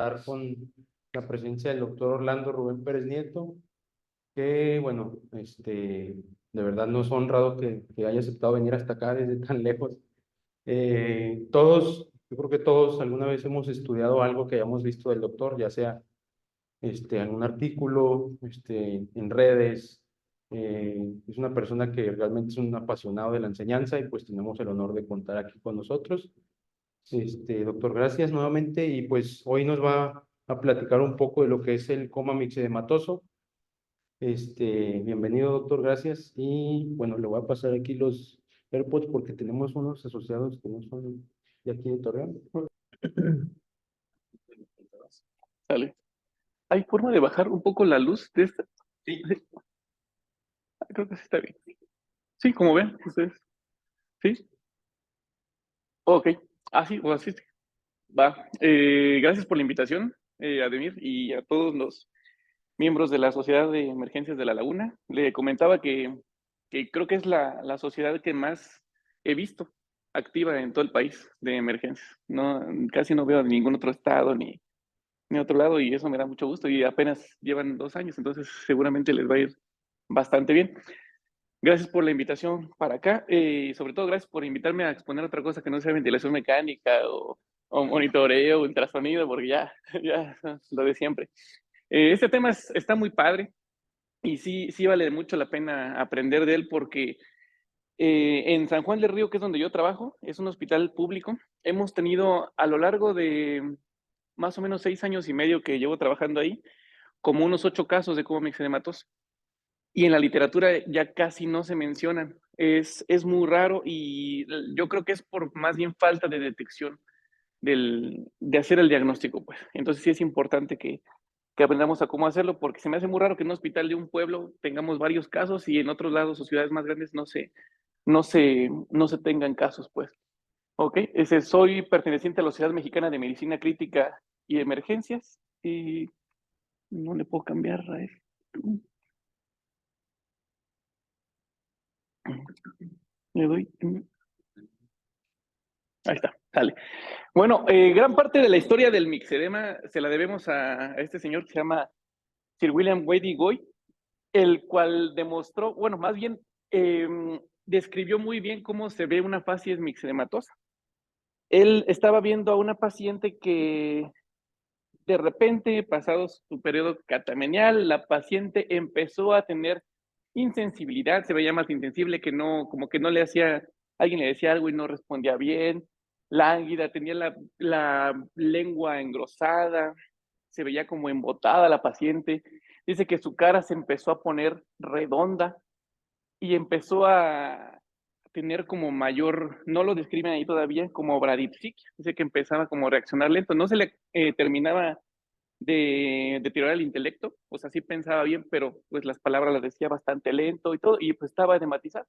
contar con la presencia del doctor Orlando Rubén Pérez Nieto, que bueno, de verdad nos ha honrado que haya aceptado venir hasta acá desde tan lejos. Yo creo que todos alguna vez hemos estudiado algo que hayamos visto del doctor, ya sea en un artículo, en redes. Es una persona que realmente es un apasionado de la enseñanza y pues tenemos el honor de contar aquí con nosotros. Doctor, gracias nuevamente y pues hoy nos va a platicar un poco de lo que es el coma mixedematoso. Bienvenido, doctor, gracias. Y bueno, le voy a pasar aquí los AirPods porque tenemos unos asociados que no son de aquí de Torreón. Sale. ¿Hay forma de bajar un poco la luz de esta? Sí. Creo que sí está bien. Sí, como ven ustedes. ¿Sí? Ok. Sí, o así. Va. Gracias por la invitación, Ademir, y a todos los miembros de la Sociedad de Emergencias de La Laguna. Le comentaba que creo que es la sociedad que más he visto activa en todo el país de emergencias. No, casi no veo en ningún otro estado ni otro lado y eso me da mucho gusto y apenas llevan 2 años, entonces seguramente les va a ir bastante bien. Gracias por la invitación para acá y sobre todo gracias por invitarme a exponer otra cosa que no sea ventilación mecánica o monitoreo, ultrasonido, porque ya lo de siempre. Este tema está muy padre y sí vale mucho la pena aprender de él porque en San Juan del Río, que es donde yo trabajo, es un hospital público, hemos tenido a lo largo de más o menos 6 años y medio que llevo trabajando ahí, como unos 8 casos de coma mixedematoso. Y en la literatura ya casi no se mencionan. Es muy raro y yo creo que es por más bien falta de detección de hacer el diagnóstico, pues. Entonces sí es importante que aprendamos a cómo hacerlo, porque se me hace muy raro que en un hospital de un pueblo tengamos varios casos y en otros lados o ciudades más grandes no se tengan casos, pues. Ok, soy perteneciente a la Sociedad Mexicana de Medicina Crítica y Emergencias y no le puedo cambiar a esto. Le doy. Ahí está, sale. Bueno, gran parte de la historia del mixedema se la debemos a este señor que se llama Sir William Wade Goy, el cual demostró, bueno, más bien eh, describió muy bien cómo se ve una facies mixedematosa. Él estaba viendo a una paciente que de repente, pasado su periodo catamenial, la paciente empezó a tener insensibilidad, se veía más insensible, que no, como que no le hacía, alguien le decía algo y no respondía bien, lánguida, tenía la lengua engrosada, se veía como embotada la paciente, dice que su cara se empezó a poner redonda y empezó a tener como mayor, no lo describen ahí todavía, como bradipsiquia, dice que empezaba como a reaccionar lento, no se le terminaba de tirar el intelecto, o sea, sí pensaba bien, pero pues las palabras las decía bastante lento y todo, y pues estaba edematizado.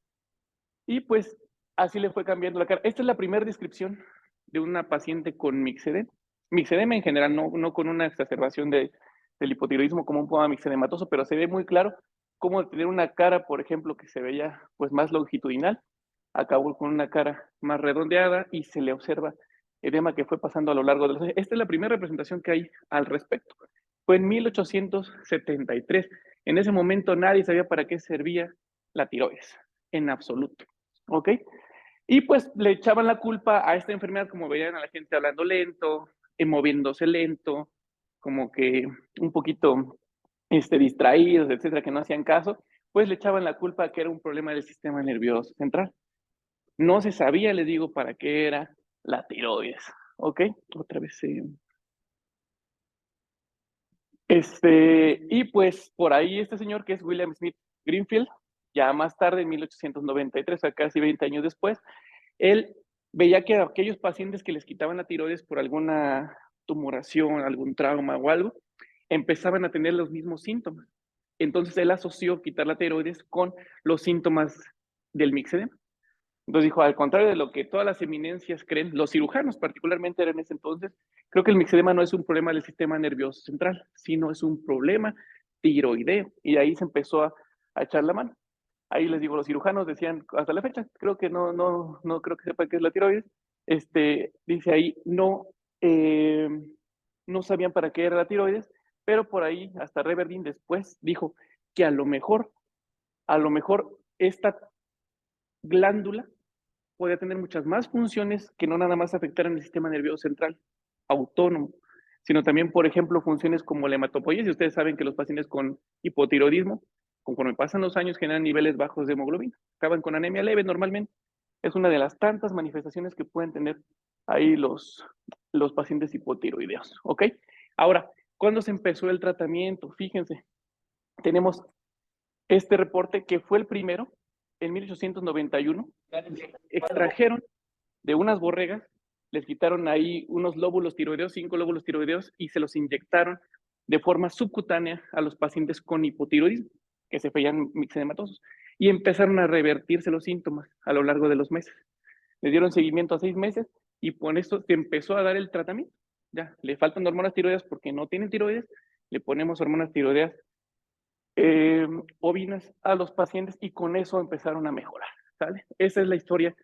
Y pues así le fue cambiando la cara. Esta es la primera descripción de una paciente con mixedema. Mixedema en general, no con una exacerbación del hipotiroidismo como un coma mixedematoso, pero se ve muy claro cómo tener una cara, por ejemplo, que se veía pues más longitudinal, acabó con una cara más redondeada y se le observa edema que fue pasando a lo largo de los años. Esta es la primera representación que hay al respecto. Fue en 1873. En ese momento nadie sabía para qué servía la tiroides, en absoluto. ¿Ok? Y pues le echaban la culpa a esta enfermedad, como veían a la gente hablando lento, moviéndose lento, como que un poquito distraídos, etcétera, que no hacían caso, pues le echaban la culpa a que era un problema del sistema nervioso central. No se sabía, les digo, para qué era la tiroides. ¿Ok? Otra vez. Y pues por ahí este señor que es William Smith Greenfield, ya más tarde, en 1893, o sea, casi 20 años después, él veía que aquellos pacientes que les quitaban la tiroides por alguna tumoración, algún trauma o algo, empezaban a tener los mismos síntomas. Entonces él asoció quitar la tiroides con los síntomas del mixedema. Entonces dijo, al contrario de lo que todas las eminencias creen, los cirujanos particularmente eran en ese entonces, creo que el mixedema no es un problema del sistema nervioso central, sino es un problema tiroideo. Y ahí se empezó a echar la mano. Ahí les digo, los cirujanos decían, hasta la fecha, creo que no creo que sepa qué es la tiroides. Dice ahí, no no sabían para qué era la tiroides, pero por ahí hasta Reverdin después dijo que a lo mejor esta glándula podía tener muchas más funciones que no nada más afectaran el sistema nervioso central autónomo, sino también, por ejemplo, funciones como la hematopoiesis. Ustedes saben que los pacientes con hipotiroidismo, conforme pasan los años, generan niveles bajos de hemoglobina, acaban con anemia leve normalmente. Es una de las tantas manifestaciones que pueden tener ahí los pacientes hipotiroideos, ¿ok? Ahora, ¿cuándo se empezó el tratamiento? Fíjense, tenemos este reporte que fue el primero en 1891. Extrajeron de unas borregas, les quitaron ahí unos lóbulos tiroideos, 5 lóbulos tiroideos, y se los inyectaron de forma subcutánea a los pacientes con hipotiroidismo, que se veían mixedematosos, y empezaron a revertirse los síntomas a lo largo de los meses. Les dieron seguimiento a 6 meses y con esto se empezó a dar el tratamiento. Ya, le faltan hormonas tiroideas porque no tienen tiroides, le ponemos hormonas tiroideas ovinas a los pacientes y con eso empezaron a mejorar, ¿sale? Esa es la historia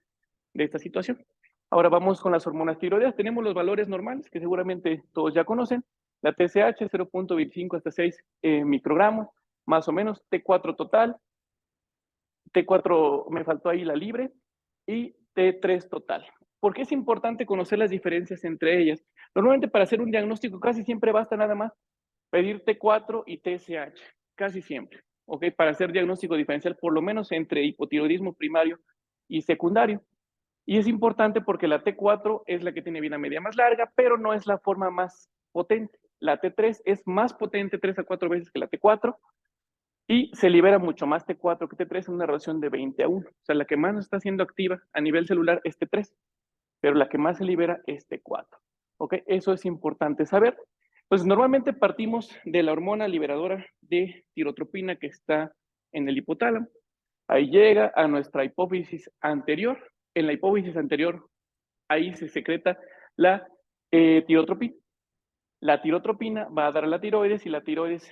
de esta situación. Ahora vamos con las hormonas tiroideas. Tenemos los valores normales que seguramente todos ya conocen. La TSH 0.25 hasta 6 microgramos, más o menos. T4 total. T4 me faltó ahí la libre. Y T3 total. ¿Por qué es importante conocer las diferencias entre ellas? Normalmente para hacer un diagnóstico casi siempre basta nada más pedir T4 y TSH. Casi siempre. ¿Ok? Para hacer diagnóstico diferencial, por lo menos entre hipotiroidismo primario y secundario. Y es importante porque la T4 es la que tiene vida media más larga, pero no es la forma más potente. La T3 es más potente 3 a 4 veces que la T4 y se libera mucho más T4 que T3 en una relación de 20 a 1. O sea, la que más está siendo activa a nivel celular es T3, pero la que más se libera es T4. ¿Ok? Eso es importante saber. Pues normalmente partimos de la hormona liberadora de tirotropina que está en el hipotálamo. Ahí llega a nuestra hipófisis anterior. En la hipófisis anterior, ahí se secreta la tirotropina. La tirotropina va a dar a la tiroides y la tiroides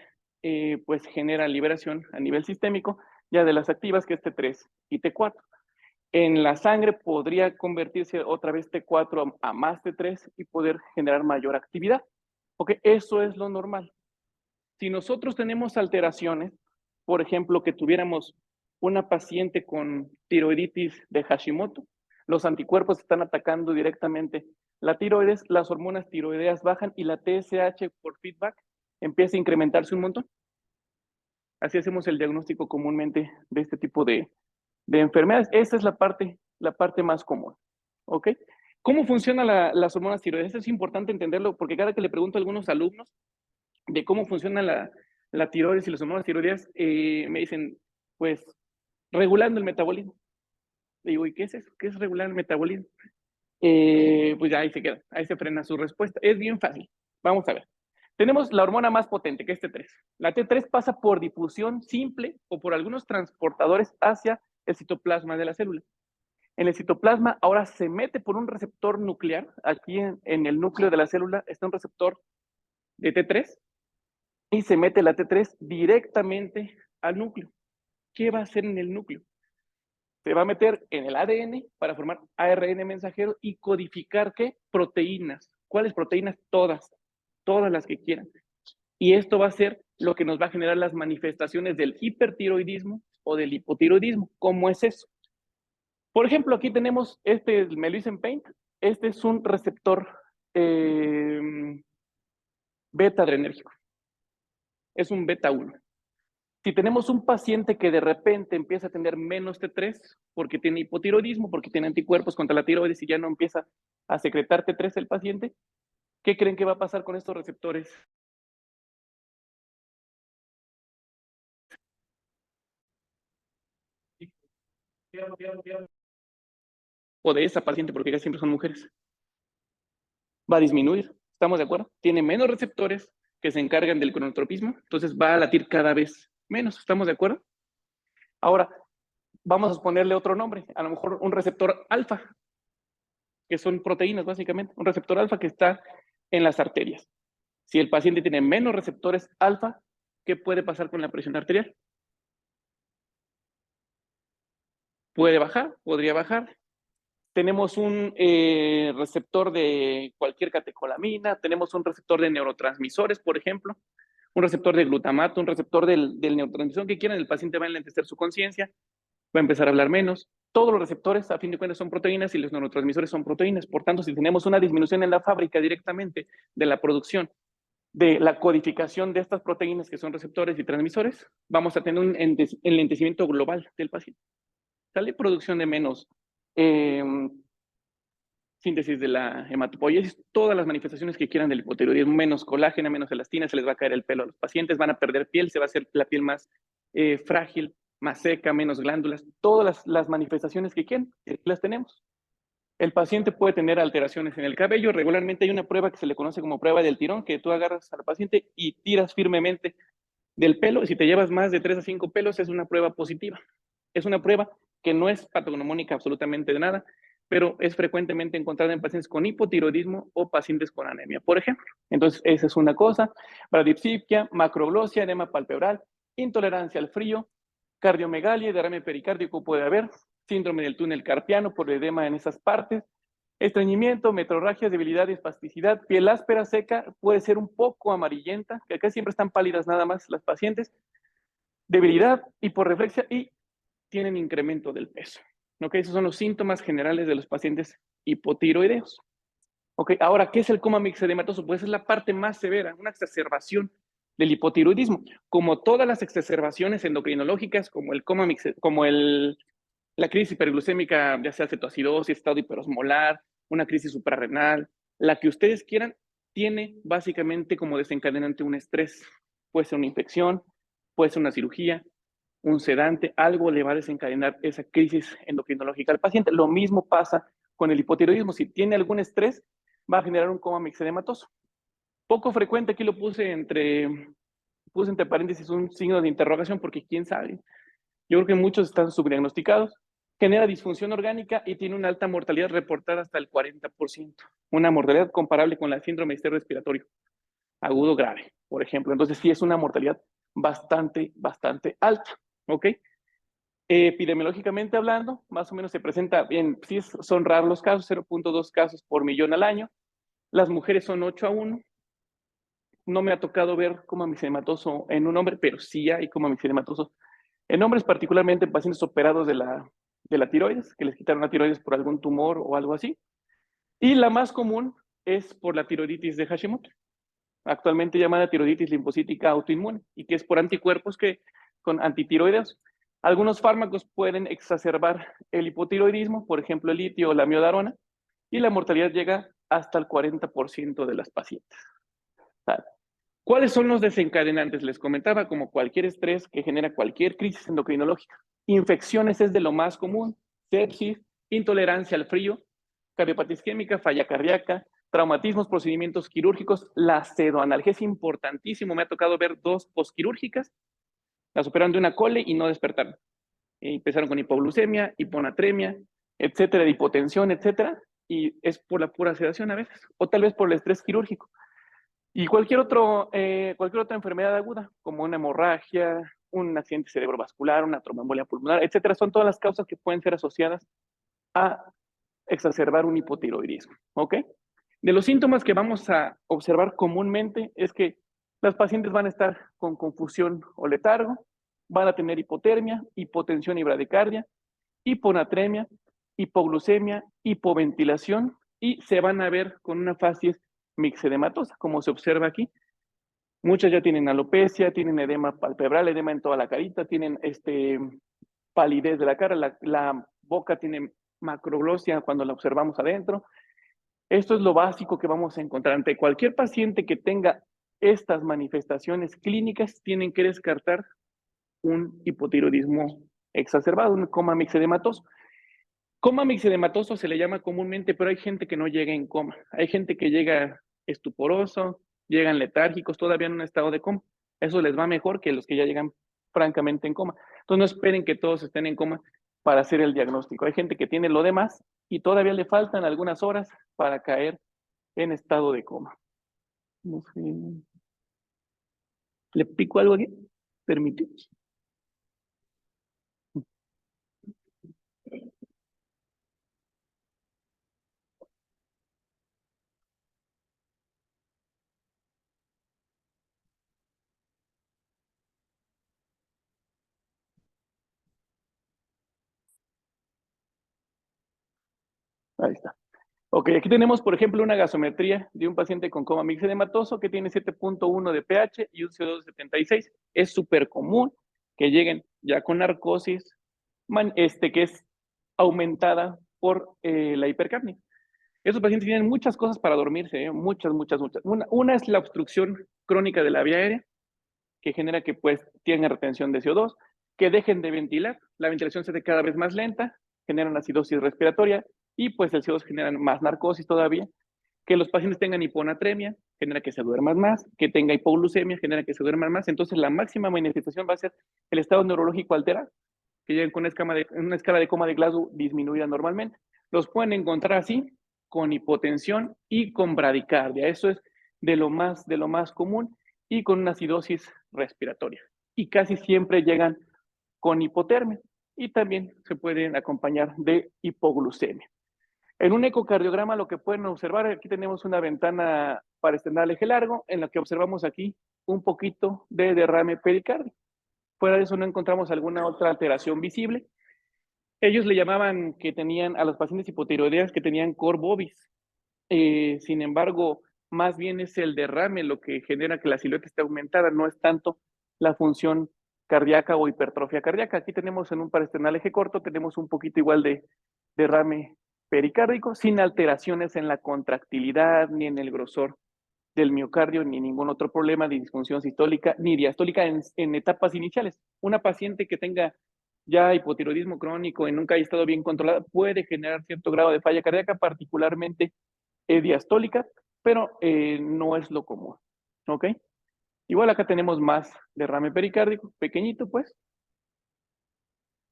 pues genera liberación a nivel sistémico ya de las activas que es T3 y T4. En la sangre podría convertirse otra vez T4 a más T3 y poder generar mayor actividad. Porque eso es lo normal. Si nosotros tenemos alteraciones, por ejemplo, que tuviéramos una paciente con tiroiditis de Hashimoto, los anticuerpos están atacando directamente la tiroides, las hormonas tiroideas bajan y la TSH por feedback empieza a incrementarse un montón. Así hacemos el diagnóstico comúnmente de este tipo de enfermedades. Esa es la parte más común. ¿Ok? ¿Cómo funcionan las hormonas tiroideas? Eso es importante entenderlo porque cada que le pregunto a algunos alumnos de cómo funciona la tiroides y las hormonas tiroideas, me dicen, pues, regulando el metabolismo. Le digo, ¿y qué es eso? ¿Qué es regular el metabolismo? Pues ya ahí se queda, ahí se frena su respuesta. Es bien fácil. Vamos a ver. Tenemos la hormona más potente, que es T3. La T3 pasa por difusión simple o por algunos transportadores hacia el citoplasma de la célula. En el citoplasma ahora se mete por un receptor nuclear. Aquí en el núcleo de la célula está un receptor de T3 y se mete la T3 directamente al núcleo. ¿Qué va a hacer en el núcleo? Se va a meter en el ADN para formar ARN mensajero y codificar ¿qué? Proteínas. ¿Cuáles proteínas? Todas las que quieran. Y esto va a ser lo que nos va a generar las manifestaciones del hipertiroidismo o del hipotiroidismo. ¿Cómo es eso? Por ejemplo, aquí tenemos me lo hice en Paint. Este es un receptor beta adrenérgico. Es un beta 1. Si tenemos un paciente que de repente empieza a tener menos T3 porque tiene hipotiroidismo, porque tiene anticuerpos contra la tiroides y ya no empieza a secretar T3 el paciente, ¿qué creen que va a pasar con estos receptores? O de esa paciente, porque casi siempre son mujeres. Va a disminuir, ¿estamos de acuerdo? Tiene menos receptores que se encargan del cronotropismo, entonces va a latir cada vez menos, ¿estamos de acuerdo? Ahora, vamos a ponerle otro nombre, a lo mejor un receptor alfa, que son proteínas básicamente, un receptor alfa que está en las arterias. Si el paciente tiene menos receptores alfa, ¿qué puede pasar con la presión arterial? Puede bajar, podría bajar. tenemos un receptor de cualquier catecolamina, tenemos un receptor de neurotransmisores, por ejemplo, un receptor de glutamato, un receptor del neurotransmisor que quieran, el paciente va a enlentecer su conciencia, va a empezar a hablar menos. Todos los receptores, a fin de cuentas, son proteínas y los neurotransmisores son proteínas. Por tanto, si tenemos una disminución en la fábrica directamente de la producción de la codificación de estas proteínas que son receptores y transmisores, vamos a tener un enlentecimiento global del paciente. Sale producción de menos síntesis de la hematopoiesis, todas las manifestaciones que quieran del hipotiroidismo, menos colágeno, menos elastina, se les va a caer el pelo a los pacientes, van a perder piel, se va a hacer la piel más frágil, más seca, menos glándulas, todas las manifestaciones que quieran, las tenemos. El paciente puede tener alteraciones en el cabello. Regularmente hay una prueba que se le conoce como prueba del tirón, que tú agarras al paciente y tiras firmemente del pelo. Y si te llevas más de 3 a 5 pelos, es una prueba positiva. Es una prueba que no es patognomónica absolutamente de nada, pero es frecuentemente encontrada en pacientes con hipotiroidismo o pacientes con anemia, por ejemplo. Entonces, esa es una cosa. Bradipsia, macroglosia, edema palpebral, intolerancia al frío, cardiomegalia y derrame pericárdico puede haber, síndrome del túnel carpiano por edema en esas partes, estreñimiento, metrorragias, debilidad y espasticidad, piel áspera, seca, puede ser un poco amarillenta, que acá siempre están pálidas nada más las pacientes, debilidad, hiporreflexia y tienen incremento del peso. ¿Ok? Esos son los síntomas generales de los pacientes hipotiroideos. ¿Ok? Ahora, ¿qué es el coma mixedematoso? Pues es la parte más severa, una exacerbación del hipotiroidismo. Como todas las exacerbaciones endocrinológicas, como el coma la crisis hiperglucémica, ya sea cetoacidosis, estado hiperosmolar, una crisis suprarrenal, la que ustedes quieran, tiene básicamente como desencadenante un estrés. Puede ser una infección, puede ser una cirugía, un sedante, algo le va a desencadenar esa crisis endocrinológica al paciente. Lo mismo pasa con el hipotiroidismo. Si tiene algún estrés, va a generar un coma mixedematoso. Poco frecuente, aquí lo puse entre paréntesis un signo de interrogación porque quién sabe. Yo creo que muchos están subdiagnosticados. Genera disfunción orgánica y tiene una alta mortalidad reportada hasta el 40%. Una mortalidad comparable con la síndrome de respiratorio agudo grave, por ejemplo. Entonces sí es una mortalidad bastante, bastante alta. ¿Ok? Epidemiológicamente hablando, más o menos se presenta bien, sí son raros los casos, 0.2 casos por millón al año. Las mujeres son 8 a 1. No me ha tocado ver coma mixedematoso en un hombre, pero sí hay coma mixedematoso en hombres, particularmente en pacientes operados de la tiroides, que les quitaron la tiroides por algún tumor o algo así. Y la más común es por la tiroiditis de Hashimoto, actualmente llamada tiroiditis linfocítica autoinmune, y que es por anticuerpos que con antitiroides. Algunos fármacos pueden exacerbar el hipotiroidismo, por ejemplo el litio o la miodarona, y la mortalidad llega hasta el 40% de las pacientes. ¿Cuáles son los desencadenantes? Les comentaba, como cualquier estrés que genera cualquier crisis endocrinológica. Infecciones es de lo más común, sepsis, intolerancia al frío, cardiopatía isquémica, falla cardíaca, traumatismos, procedimientos quirúrgicos, la pseudoanalgesia, importantísimo. Me ha tocado ver 2 posquirúrgicas, las operaron de una cole y no despertaron. Empezaron con hipoglucemia, hiponatremia, etcétera, de hipotensión, etcétera, y es por la pura sedación a veces, o tal vez por el estrés quirúrgico. Y cualquier otra enfermedad aguda, como una hemorragia, un accidente cerebrovascular, una tromboembolia pulmonar, etcétera, son todas las causas que pueden ser asociadas a exacerbar un hipotiroidismo, ¿ok? De los síntomas que vamos a observar comúnmente es que las pacientes van a estar con confusión o letargo, van a tener hipotermia, hipotensión y bradicardia, hiponatremia, hipoglucemia, hipoventilación y se van a ver con una facies mixedematosa, como se observa aquí. Muchas ya tienen alopecia, tienen edema palpebral, edema en toda la carita, tienen palidez de la cara, la boca tiene macroglosia cuando la observamos adentro. Esto es lo básico que vamos a encontrar. Ante cualquier paciente que tenga estas manifestaciones clínicas, tienen que descartar un hipotiroidismo exacerbado, un coma mixedematoso. Coma mixedematoso se le llama comúnmente, pero hay gente que no llega en coma. Hay gente que llega estuporoso, llegan letárgicos, todavía en un estado de coma. Eso les va mejor que los que ya llegan francamente en coma. Entonces no esperen que todos estén en coma para hacer el diagnóstico. Hay gente que tiene lo demás y todavía le faltan algunas horas para caer en estado de coma. No sé. ¿Le pico algo aquí? Permite. Ahí está. Ok, aquí tenemos, por ejemplo, una gasometría de un paciente con coma mixedematoso que tiene 7.1 de pH y un CO2 de 76. Es súper común que lleguen ya con narcosis, que es aumentada por la hipercapnia. Esos pacientes tienen muchas cosas para dormirse, muchas, muchas, muchas. Una es la obstrucción crónica de la vía aérea, que genera que pues tengan retención de CO2, que dejen de ventilar, la ventilación se hace cada vez más lenta, generan acidosis respiratoria y pues el CO2 genera más narcosis todavía, que los pacientes tengan hiponatremia, genera que se duerman más, que tenga hipoglucemia, genera que se duerman más, entonces la máxima manifestación va a ser el estado neurológico alterado, que lleguen con una escala de coma de Glasgow disminuida normalmente. Los pueden encontrar así, con hipotensión y con bradicardia. Eso es de lo más común y con una acidosis respiratoria. Y casi siempre llegan con hipotermia y también se pueden acompañar de hipoglucemia. En un ecocardiograma lo que pueden observar, aquí tenemos una ventana para estendal eje largo en la que observamos aquí un poquito de derrame pericárdico. Fuera de eso no encontramos alguna otra alteración visible. Ellos le llamaban que tenían a los pacientes hipotiroideas que tenían cor bovis. Sin embargo, más bien es el derrame lo que genera que la silueta esté aumentada, no es tanto la función cardíaca o hipertrofia cardíaca. Aquí tenemos en un paresternal eje corto, tenemos un poquito igual de derrame pericárdico, sin alteraciones en la contractilidad ni en el grosor del miocardio, ni ningún otro problema de disfunción sistólica ni diastólica en etapas iniciales. Una paciente que tenga ya hipotiroidismo crónico y nunca haya estado bien controlada puede generar cierto grado de falla cardíaca, particularmente diastólica, pero no es lo común. ¿Ok? Igual acá tenemos más derrame pericárdico, pequeñito pues,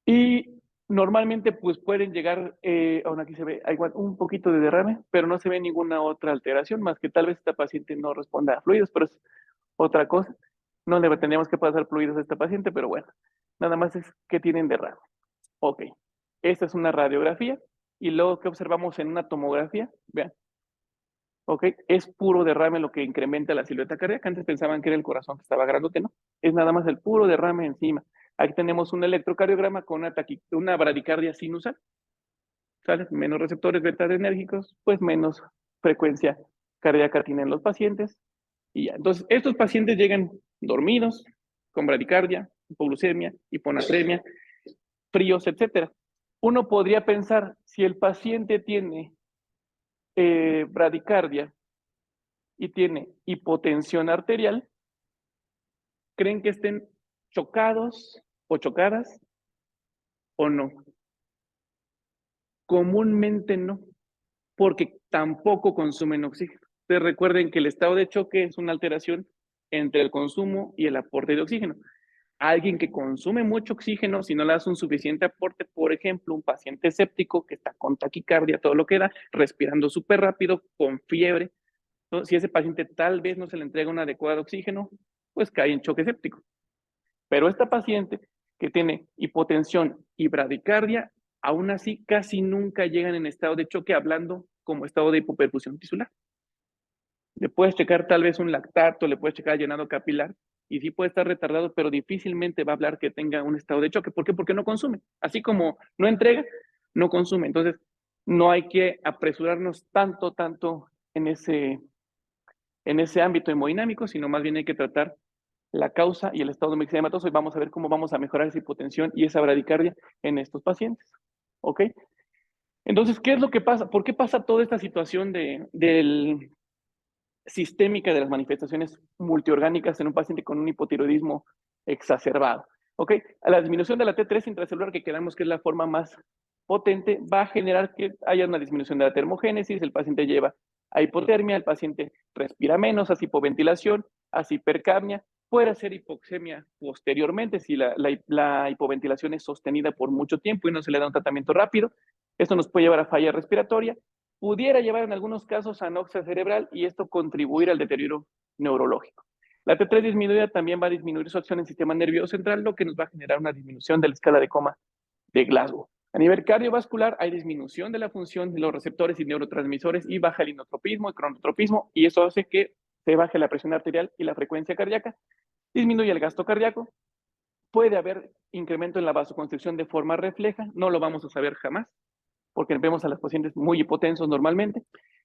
y normalmente pues pueden llegar, aún aquí se ve igual un poquito de derrame, pero no se ve ninguna otra alteración, más que tal vez esta paciente no responda a fluidos, pero es otra cosa. No le tendríamos que pasar fluidos a esta paciente, pero bueno, nada más es que tienen derrame. Ok, esta es una radiografía y luego que observamos en una tomografía, vean, ok, es puro derrame lo que incrementa la silueta cardíaca. Antes pensaban que era el corazón que estaba grandote, no, es nada más el puro derrame encima. Aquí tenemos un electrocardiograma con una bradicardia sinusal, ¿sale? Menos receptores beta adrenérgicos, pues menos frecuencia cardíaca tienen los pacientes. Y ya, entonces estos pacientes llegan dormidos, con bradicardia, hipoglucemia, hiponatremia, fríos, etcétera. Uno podría pensar, si el paciente tiene bradicardia y tiene hipotensión arterial, ¿creen que estén chocados o chocadas o no? Comúnmente no, porque tampoco consumen oxígeno. Ustedes recuerden que el estado de choque es una alteración entre el consumo y el aporte de oxígeno. Alguien que consume mucho oxígeno, si no le das un suficiente aporte, por ejemplo, un paciente séptico que está con taquicardia, todo lo que da, respirando súper rápido, con fiebre, entonces, si ese paciente tal vez no se le entrega un adecuado oxígeno, pues cae en choque séptico. Pero esta paciente que tiene hipotensión y bradicardia, aún así casi nunca llegan en estado de choque hablando como estado de hipoperfusión tisular. Le puedes checar tal vez un lactato, le puedes checar llenado capilar y sí puede estar retardado, pero difícilmente va a hablar que tenga un estado de choque. ¿Por qué? Porque no consume. Así como no entrega, no consume. Entonces, no hay que apresurarnos tanto en ese ámbito hemodinámico, sino más bien hay que tratar la causa y el estado mixedematoso y vamos a ver cómo vamos a mejorar esa hipotensión y esa bradicardia en estos pacientes. ¿Ok? Entonces, ¿qué es lo que pasa? ¿Por qué pasa toda esta situación del sistémica de las manifestaciones multiorgánicas en un paciente con un hipotiroidismo exacerbado? ¿Ok? A la disminución de la T3 intracelular, que quedamos que es la forma más potente, va a generar que haya una disminución de la termogénesis, el paciente lleva a hipotermia, el paciente respira menos, hace hipoventilación, hace hipercapnia, puede hacer hipoxemia posteriormente si la hipoventilación es sostenida por mucho tiempo y no se le da un tratamiento rápido. Esto nos puede llevar a falla respiratoria, pudiera llevar en algunos casos a anoxia cerebral y esto contribuir al deterioro neurológico. La T3 disminuida también va a disminuir su acción en el sistema nervioso central, lo que nos va a generar una disminución de la escala de coma de Glasgow. A nivel cardiovascular hay disminución de la función de los receptores y neurotransmisores y baja el inotropismo y cronotropismo y eso hace que se baje la presión arterial y la frecuencia cardíaca, disminuye el gasto cardíaco, puede haber incremento en la vasoconstricción de forma refleja, no lo vamos a saber jamás, porque vemos a los pacientes muy hipotensos normalmente,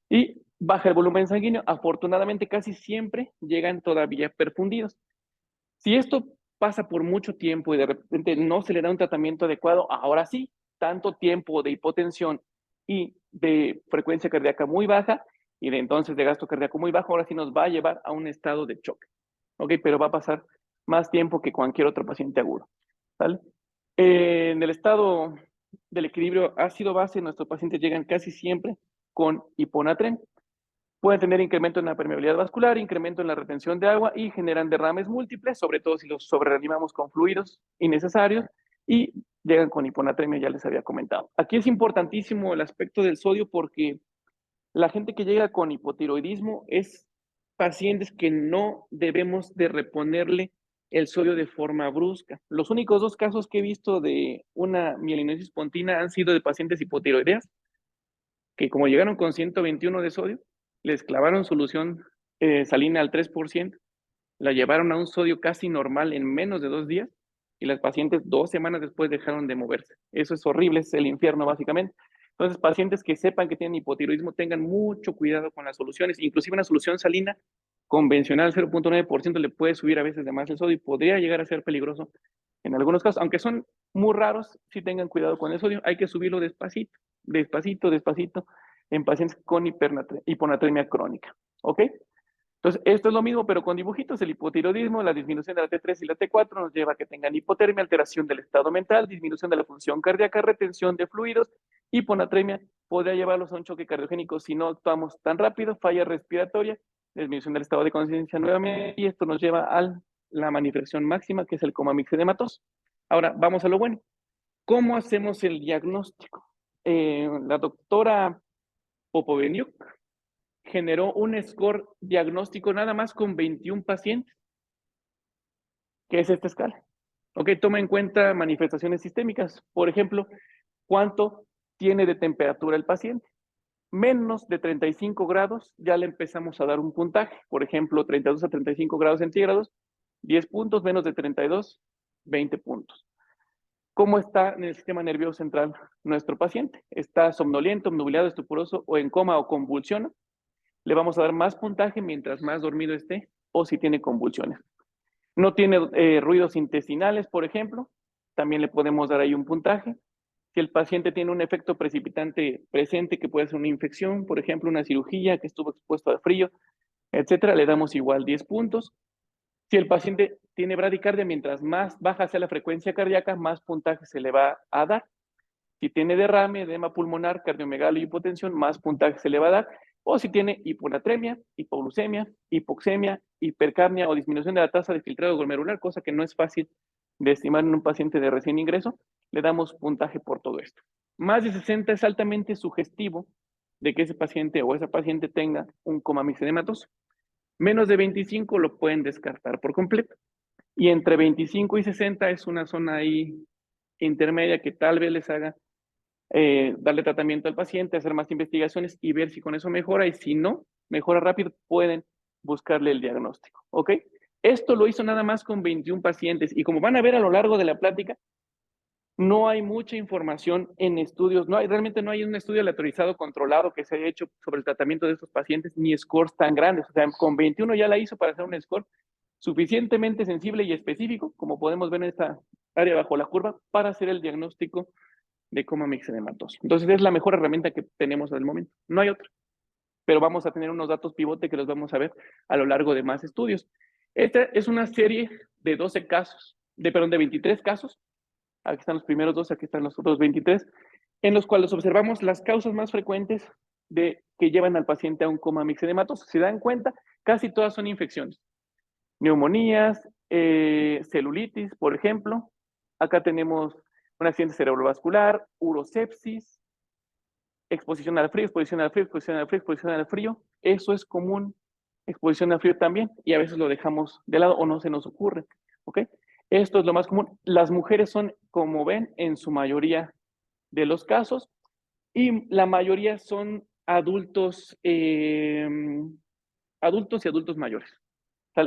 y baja el volumen sanguíneo. Afortunadamente, casi siempre llegan todavía perfundidos. Si esto pasa por mucho tiempo y de repente no se le da un tratamiento adecuado, ahora sí, tanto tiempo de hipotensión y de frecuencia cardíaca muy baja y de entonces de gasto cardíaco muy bajo, ahora sí nos va a llevar a un estado de choque. ¿Ok? Pero va a pasar más tiempo que cualquier otro paciente agudo. ¿Vale? En el estado del equilibrio ácido-base, nuestros pacientes llegan casi siempre con hiponatremia. Pueden tener incremento en la permeabilidad vascular, incremento en la retención de agua y generan derrames múltiples, sobre todo si los sobrereanimamos con fluidos innecesarios y llegan con hiponatremia, ya les había comentado. Aquí es importantísimo el aspecto del sodio porque la gente que llega con hipotiroidismo es pacientes que no debemos de reponerle el sodio de forma brusca. Los únicos 2 casos que he visto de una mielinosis pontina han sido de pacientes hipotiroideas, que como llegaron con 121 de sodio, les clavaron solución salina al 3%, la llevaron a un sodio casi normal en menos de 2 días y las pacientes 2 semanas después dejaron de moverse. Eso es horrible, es el infierno básicamente. Entonces, pacientes que sepan que tienen hipotiroidismo tengan mucho cuidado con las soluciones. Inclusive una solución salina convencional 0.9% le puede subir a veces de más el sodio y podría llegar a ser peligroso en algunos casos. Aunque son muy raros, sí tengan cuidado con el sodio. Hay que subirlo despacito, despacito, despacito en pacientes con hiponatremia crónica. ¿Ok? Entonces, esto es lo mismo, pero con dibujitos. El hipotiroidismo, la disminución de la T3 y la T4 nos lleva a que tengan hipotermia, alteración del estado mental, disminución de la función cardíaca, retención de fluidos. Hiponatremia podría llevarlos a un choque cardiogénico si no actuamos tan rápido, falla respiratoria, disminución del estado de conciencia nuevamente, y esto nos lleva a la manifestación máxima, que es el coma mixedematoso. Ahora, vamos a lo bueno. ¿Cómo hacemos el diagnóstico? La doctora Popoveniuk generó un score diagnóstico nada más con 21 pacientes, que es esta escala. Ok, toma en cuenta manifestaciones sistémicas. Por ejemplo, ¿cuánto tiene de temperatura el paciente? Menos de 35 grados, ya le empezamos a dar un puntaje. Por ejemplo, 32 a 35 grados centígrados, 10 puntos, menos de 32, 20 puntos. ¿Cómo está en el sistema nervioso central nuestro paciente? ¿Está somnoliento, obnubilado, estupuroso o en coma o convulsiona? Le vamos a dar más puntaje mientras más dormido esté o si tiene convulsiones. No tiene ruidos intestinales, por ejemplo, también le podemos dar ahí un puntaje. Si el paciente tiene un efecto precipitante presente, que puede ser una infección, por ejemplo, una cirugía, que estuvo expuesto al frío, etcétera, le damos igual 10 puntos. Si el paciente tiene bradicardia, mientras más baja sea la frecuencia cardíaca, más puntaje se le va a dar. Si tiene derrame, edema pulmonar, cardiomegalia y hipotensión, más puntaje se le va a dar. O si tiene hiponatremia, hipoglucemia, hipoxemia, hipercapnia o disminución de la tasa de filtrado glomerular, cosa que no es fácil de estimar en un paciente de recién ingreso, le damos puntaje por todo esto. Más de 60 es altamente sugestivo de que ese paciente o esa paciente tenga un coma mixedematoso. Menos de 25 lo pueden descartar por completo. Y entre 25 y 60 es una zona ahí intermedia que tal vez les haga darle tratamiento al paciente, hacer más investigaciones y ver si con eso mejora, y si no mejora rápido, pueden buscarle el diagnóstico. ¿Ok? Esto lo hizo nada más con 21 pacientes, y como van a ver a lo largo de la plática, no hay mucha información en estudios, realmente no hay un estudio aleatorizado controlado que se haya hecho sobre el tratamiento de estos pacientes, ni scores tan grandes. O sea, con 21 ya la hizo para hacer un score suficientemente sensible y específico, como podemos ver en esta área bajo la curva, para hacer el diagnóstico de coma mixedematoso. Entonces es la mejor herramienta que tenemos al momento. No hay otra. Pero vamos a tener unos datos pivote que los vamos a ver a lo largo de más estudios. Esta es una serie de 12 casos, de 23 casos. Aquí están los primeros 12, aquí están los otros 23, en los cuales observamos las causas más frecuentes que llevan al paciente a un coma mixedematoso. Si dan cuenta, casi todas son infecciones. Neumonías, celulitis, por ejemplo. Acá tenemos un accidente cerebrovascular, urosepsis, exposición al frío, exposición al frío, exposición al frío, exposición al frío. Eso es común, exposición al frío también, y a veces lo dejamos de lado o no se nos ocurre. ¿Ok? Esto es lo más común. Las mujeres son, como ven, en su mayoría de los casos, y la mayoría son adultos, adultos y adultos mayores.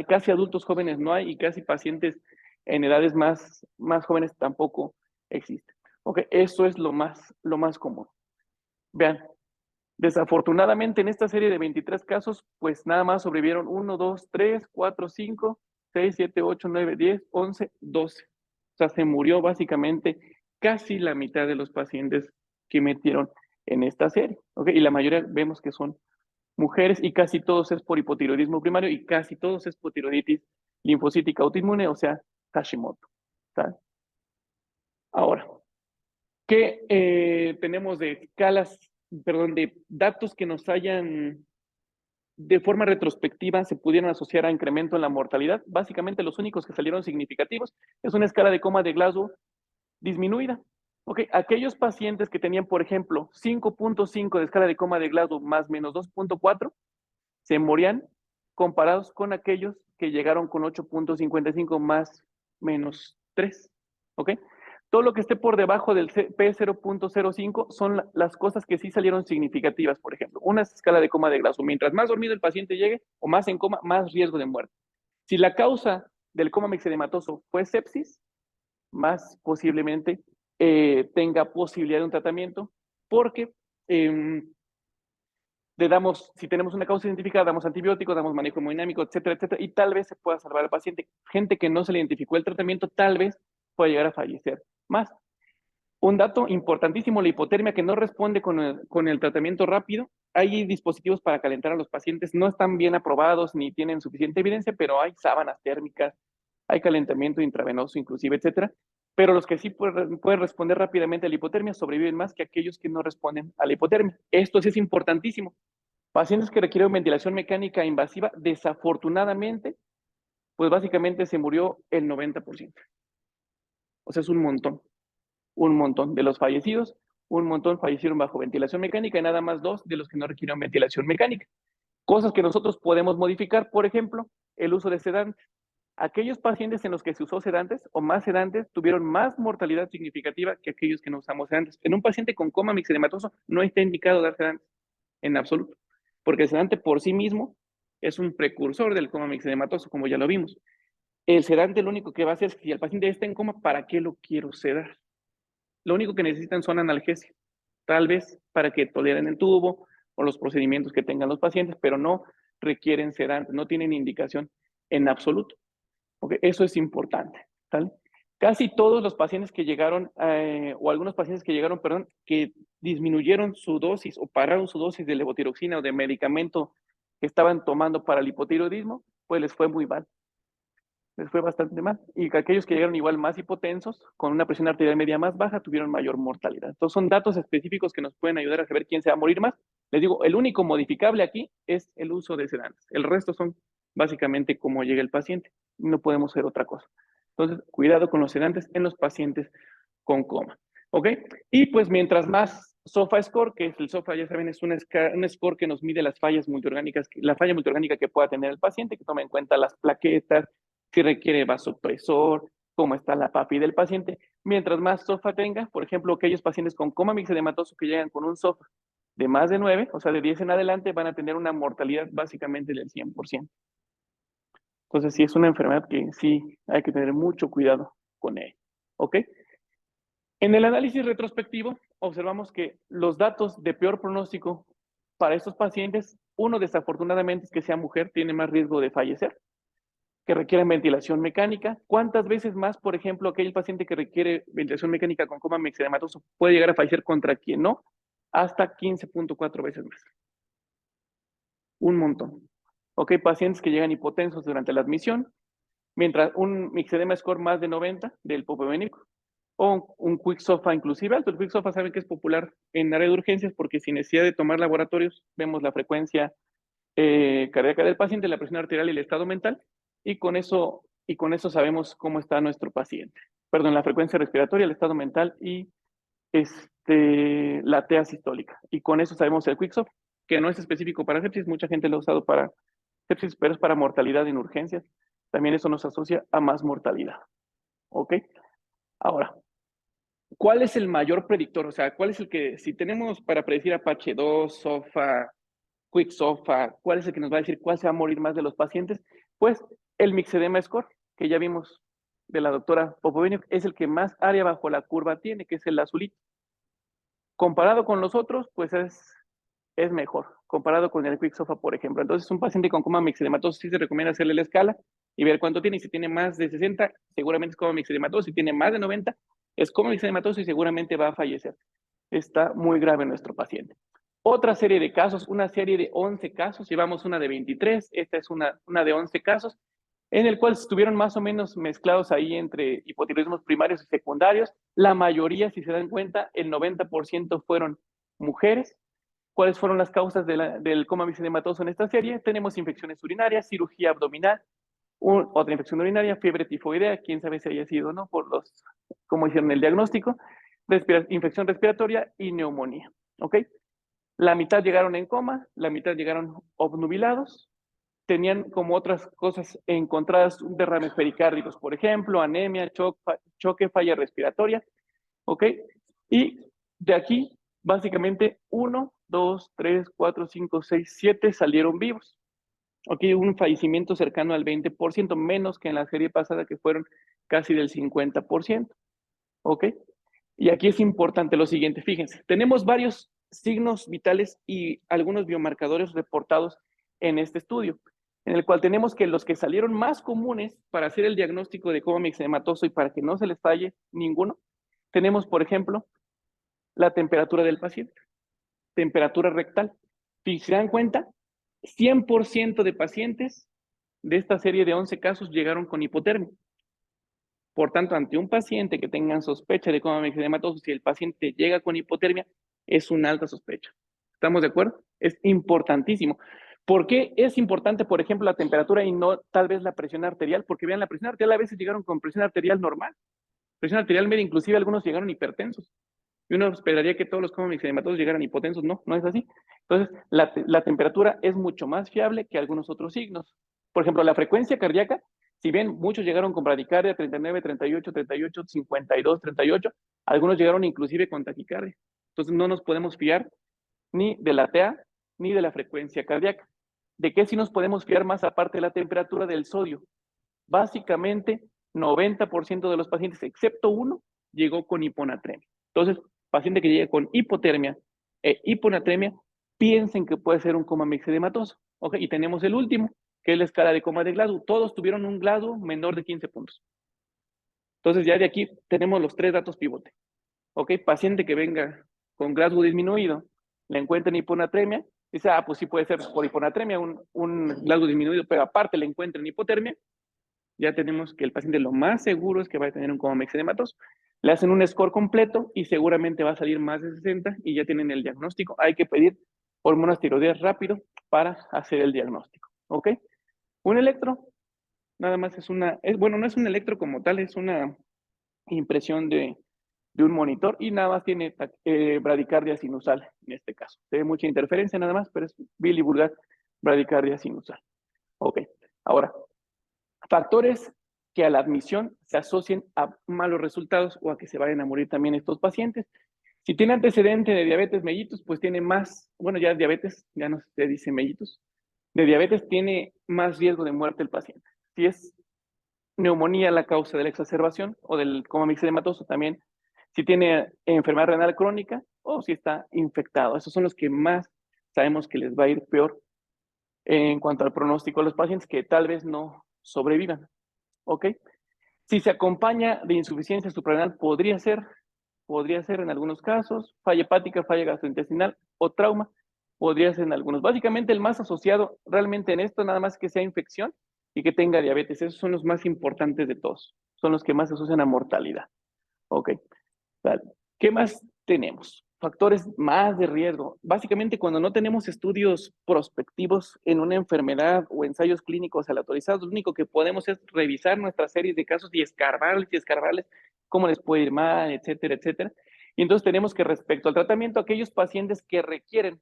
Casi adultos jóvenes no hay, y casi pacientes en edades más jóvenes tampoco existen. Ok, eso es lo más común. Vean, desafortunadamente en esta serie de 23 casos, pues nada más sobrevivieron 1, 2, 3, 4, 5, 6, 7, 8, 9, 10, 11, 12. O sea, se murió básicamente casi la mitad de los pacientes que metieron en esta serie. ¿Okay? Y la mayoría vemos que son mujeres y casi todos es por hipotiroidismo primario y casi todos es por tiroiditis linfocítica autoinmune, o sea, Hashimoto. ¿Sabes? Ahora, ¿qué tenemos de escalas, perdón, de datos que nos hayan de forma retrospectiva se pudieran asociar a incremento en la mortalidad? Básicamente los únicos que salieron significativos es una escala de coma de Glasgow disminuida. Ok, aquellos pacientes que tenían, por ejemplo, 5.5 de escala de coma de Glasgow más menos 2.4, se morían comparados con aquellos que llegaron con 8.55 más menos 3. ¿Ok? Todo lo que esté por debajo del P0.05 son las cosas que sí salieron significativas, por ejemplo. Una escala de coma de Glasgow. Mientras más dormido el paciente llegue o más en coma, más riesgo de muerte. Si la causa del coma mixedematoso fue sepsis, más posiblemente tenga posibilidad de un tratamiento, porque le damos, si tenemos una causa identificada, damos antibióticos, damos manejo hemodinámico, etcétera, etcétera, y tal vez se pueda salvar al paciente. Gente que no se le identificó el tratamiento, tal vez pueda llegar a fallecer más. Un dato importantísimo, la hipotermia que no responde con el tratamiento rápido. Hay dispositivos para calentar a los pacientes, no están bien aprobados ni tienen suficiente evidencia, pero hay sábanas térmicas, hay calentamiento intravenoso inclusive, etcétera. Pero los que sí pueden responder rápidamente a la hipotermia sobreviven más que aquellos que no responden a la hipotermia. Esto sí es importantísimo. Pacientes que requieren ventilación mecánica invasiva, desafortunadamente, pues básicamente se murió el 90%. O sea, es un montón de los fallecidos, un montón fallecieron bajo ventilación mecánica y nada más 2 de los que no requirieron ventilación mecánica. Cosas que nosotros podemos modificar, por ejemplo, el uso de sedantes. Aquellos pacientes en los que se usó sedantes o más sedantes tuvieron más mortalidad significativa que aquellos que no usamos sedantes. En un paciente con coma mixedematoso no está indicado dar sedantes en absoluto, porque el sedante por sí mismo es un precursor del coma mixedematoso, como ya lo vimos. El sedante lo único que va a hacer es que si el paciente está en coma, ¿para qué lo quiero sedar? Lo único que necesitan son analgesia, tal vez para que toleren el tubo o los procedimientos que tengan los pacientes, pero no requieren sedantes, no tienen indicación en absoluto. Okay, eso es importante. ¿Vale? Casi todos los pacientes que llegaron, o algunos pacientes que llegaron, perdón, que disminuyeron su dosis o pararon su dosis de levotiroxina o de medicamento que estaban tomando para el hipotiroidismo, pues les fue muy mal. Les fue bastante mal. Y aquellos que llegaron igual más hipotensos, con una presión arterial media más baja, tuvieron mayor mortalidad. Entonces son datos específicos que nos pueden ayudar a saber quién se va a morir más. Les digo, el único modificable aquí es el uso de sedantes. El resto son básicamente cómo llega el paciente. No podemos hacer otra cosa. Entonces, cuidado con los sedantes en los pacientes con coma. ¿Ok? Y pues mientras más SOFA score, que es el SOFA, ya saben, es un score que nos mide las fallas multiorgánicas, la falla multiorgánica que pueda tener el paciente, que toma en cuenta las plaquetas, si requiere vasopresor, cómo está la PAPI del paciente. Mientras más SOFA tenga, por ejemplo, aquellos pacientes con coma mixedematoso que llegan con un SOFA de más de 9, o sea, de 10 en adelante, van a tener una mortalidad básicamente del 100%. Entonces, sí es una enfermedad que sí hay que tener mucho cuidado con ella. ¿Ok? En el análisis retrospectivo, observamos que los datos de peor pronóstico para estos pacientes, uno desafortunadamente es que sea mujer, tiene más riesgo de fallecer, que requieren ventilación mecánica. ¿Cuántas veces más, por ejemplo, aquel paciente que requiere ventilación mecánica con coma mixedematoso puede llegar a fallecer contra quien no? Hasta 15.4 veces más. Un montón. Ok, pacientes que llegan hipotensos durante la admisión, mientras un mixedema score más de 90 del popovénico, o un quick SOFA inclusive alto. El quick SOFA saben que es popular en área de urgencias porque sin necesidad de tomar laboratorios, vemos la frecuencia cardíaca del paciente, la presión arterial y el estado mental, y con eso sabemos cómo está nuestro paciente. Perdón, la frecuencia respiratoria, el estado mental y la TA sistólica. Y con eso sabemos el quick SOFA, que no es específico para sepsis, mucha gente lo ha usado para sepsis, pero es para mortalidad en urgencias. También eso nos asocia a más mortalidad. ¿Ok? Ahora, ¿cuál es el mayor predictor? O sea, ¿cuál es el que, si tenemos para predecir Apache 2, SOFA, Quick SOFA, ¿cuál es el que nos va a decir cuál se va a morir más de los pacientes? Pues el Mixedema Score, que ya vimos de la doctora Popoviño, es el que más área bajo la curva tiene, que es el azulito. Comparado con los otros, pues es mejor, comparado con el Quicksofa, por ejemplo. Entonces, un paciente con coma mixedematoso sí se recomienda hacerle la escala y ver cuánto tiene. Y si tiene más de 60, seguramente es coma mixedematoso. Si tiene más de 90, es coma mixedematoso y seguramente va a fallecer. Está muy grave nuestro paciente. Otra serie de casos, una serie de 11 casos, llevamos una de 23, esta es una de 11 casos, en el cual estuvieron más o menos mezclados ahí entre hipotiroidismos primarios y secundarios. La mayoría, si se dan cuenta, el 90% fueron mujeres. ¿Cuáles fueron las causas del coma mixedematoso en esta serie? Tenemos infecciones urinarias, cirugía abdominal, otra infección urinaria, fiebre tifoidea, quién sabe si haya sido, ¿no? Por cómo hicieron el diagnóstico, infección respiratoria y neumonía, ¿ok? La mitad llegaron en coma, la mitad llegaron obnubilados, tenían como otras cosas encontradas derrames pericárdicos, por ejemplo, anemia, choque, falla respiratoria, ¿ok? Y de aquí, básicamente, 1, 2, 3, 4, 5, 6, 7 salieron vivos. Ok, un fallecimiento cercano al 20%, menos que en la serie pasada que fueron casi del 50%. ¿Ok? Y aquí es importante lo siguiente, fíjense, tenemos varios signos vitales y algunos biomarcadores reportados en este estudio, en el cual tenemos que los que salieron más comunes para hacer el diagnóstico de coma mixedematoso y para que no se les falle ninguno, tenemos, por ejemplo, la temperatura del paciente, temperatura rectal. Si se dan cuenta, 100% de pacientes de esta serie de 11 casos llegaron con hipotermia. Por tanto, ante un paciente que tengan sospecha de coma mixedematoso, si el paciente llega con hipotermia, es una alta sospecha. ¿Estamos de acuerdo? Es importantísimo. ¿Por qué es importante, por ejemplo, la temperatura y no tal vez la presión arterial? Porque vean, la presión arterial a veces llegaron con presión arterial normal, presión arterial media, inclusive algunos llegaron hipertensos. Y uno esperaría que todos los coma mixedematosos llegaran hipotensos. No, no es así. Entonces, la temperatura es mucho más fiable que algunos otros signos. Por ejemplo, la frecuencia cardíaca, si bien muchos llegaron con bradicardia 39, 38, 38, 52, 38, algunos llegaron inclusive con taquicardia. Entonces, no nos podemos fiar ni de la TA ni de la frecuencia cardíaca. ¿De qué sí nos podemos fiar más aparte de la temperatura? Del sodio? Básicamente, 90% de los pacientes, excepto uno, llegó con hiponatremia. Entonces, paciente que llegue con hipotermia e hiponatremia, piensen que puede ser un coma mixedematoso. ¿Ok? Y tenemos el último, que es la escala de coma de Glasgow. Todos tuvieron un Glasgow menor de 15 puntos. Entonces, ya de aquí tenemos los 3 datos pivote. ¿Ok? Paciente que venga con Glasgow disminuido, le encuentren hiponatremia, dice, pues sí puede ser por hiponatremia un Glasgow disminuido, pero aparte le encuentren hipotermia, ya tenemos que el paciente lo más seguro es que va a tener un coma mixedematoso. Le hacen un score completo y seguramente va a salir más de 60 y ya tienen el diagnóstico. Hay que pedir hormonas tiroideas rápido para hacer el diagnóstico. ¿Ok? Un electro, nada más bueno, no es un electro como tal, es una impresión de un monitor y nada más tiene bradicardia sinusal en este caso. Se ve mucha interferencia nada más, pero es bilivulgar bradicardia sinusal. Ok, ahora, factores que a la admisión se asocien a malos resultados o a que se vayan a morir también estos pacientes. Si tiene antecedente de diabetes mellitus, pues tiene más, bueno, ya diabetes, ya no se dice mellitus, de diabetes tiene más riesgo de muerte el paciente. Si es neumonía la causa de la exacerbación o del coma mixedematoso también, si tiene enfermedad renal crónica o si está infectado. Esos son los que más sabemos que les va a ir peor en cuanto al pronóstico de los pacientes que tal vez no sobrevivan. ¿Ok? Si se acompaña de insuficiencia suprarrenal, podría ser en algunos casos, falla hepática, falla gastrointestinal o trauma, podría ser en algunos. Básicamente el más asociado realmente en esto, nada más que sea infección y que tenga diabetes. Esos son los más importantes de todos. Son los que más se asocian a mortalidad. Ok. Vale. ¿Qué más tenemos? Factores más de riesgo. Básicamente, cuando no tenemos estudios prospectivos en una enfermedad o ensayos clínicos aleatorizados, lo único que podemos es revisar nuestras series de casos y escarbarles cómo les puede ir mal, etcétera, etcétera. Y entonces tenemos que, respecto al tratamiento, aquellos pacientes que requieren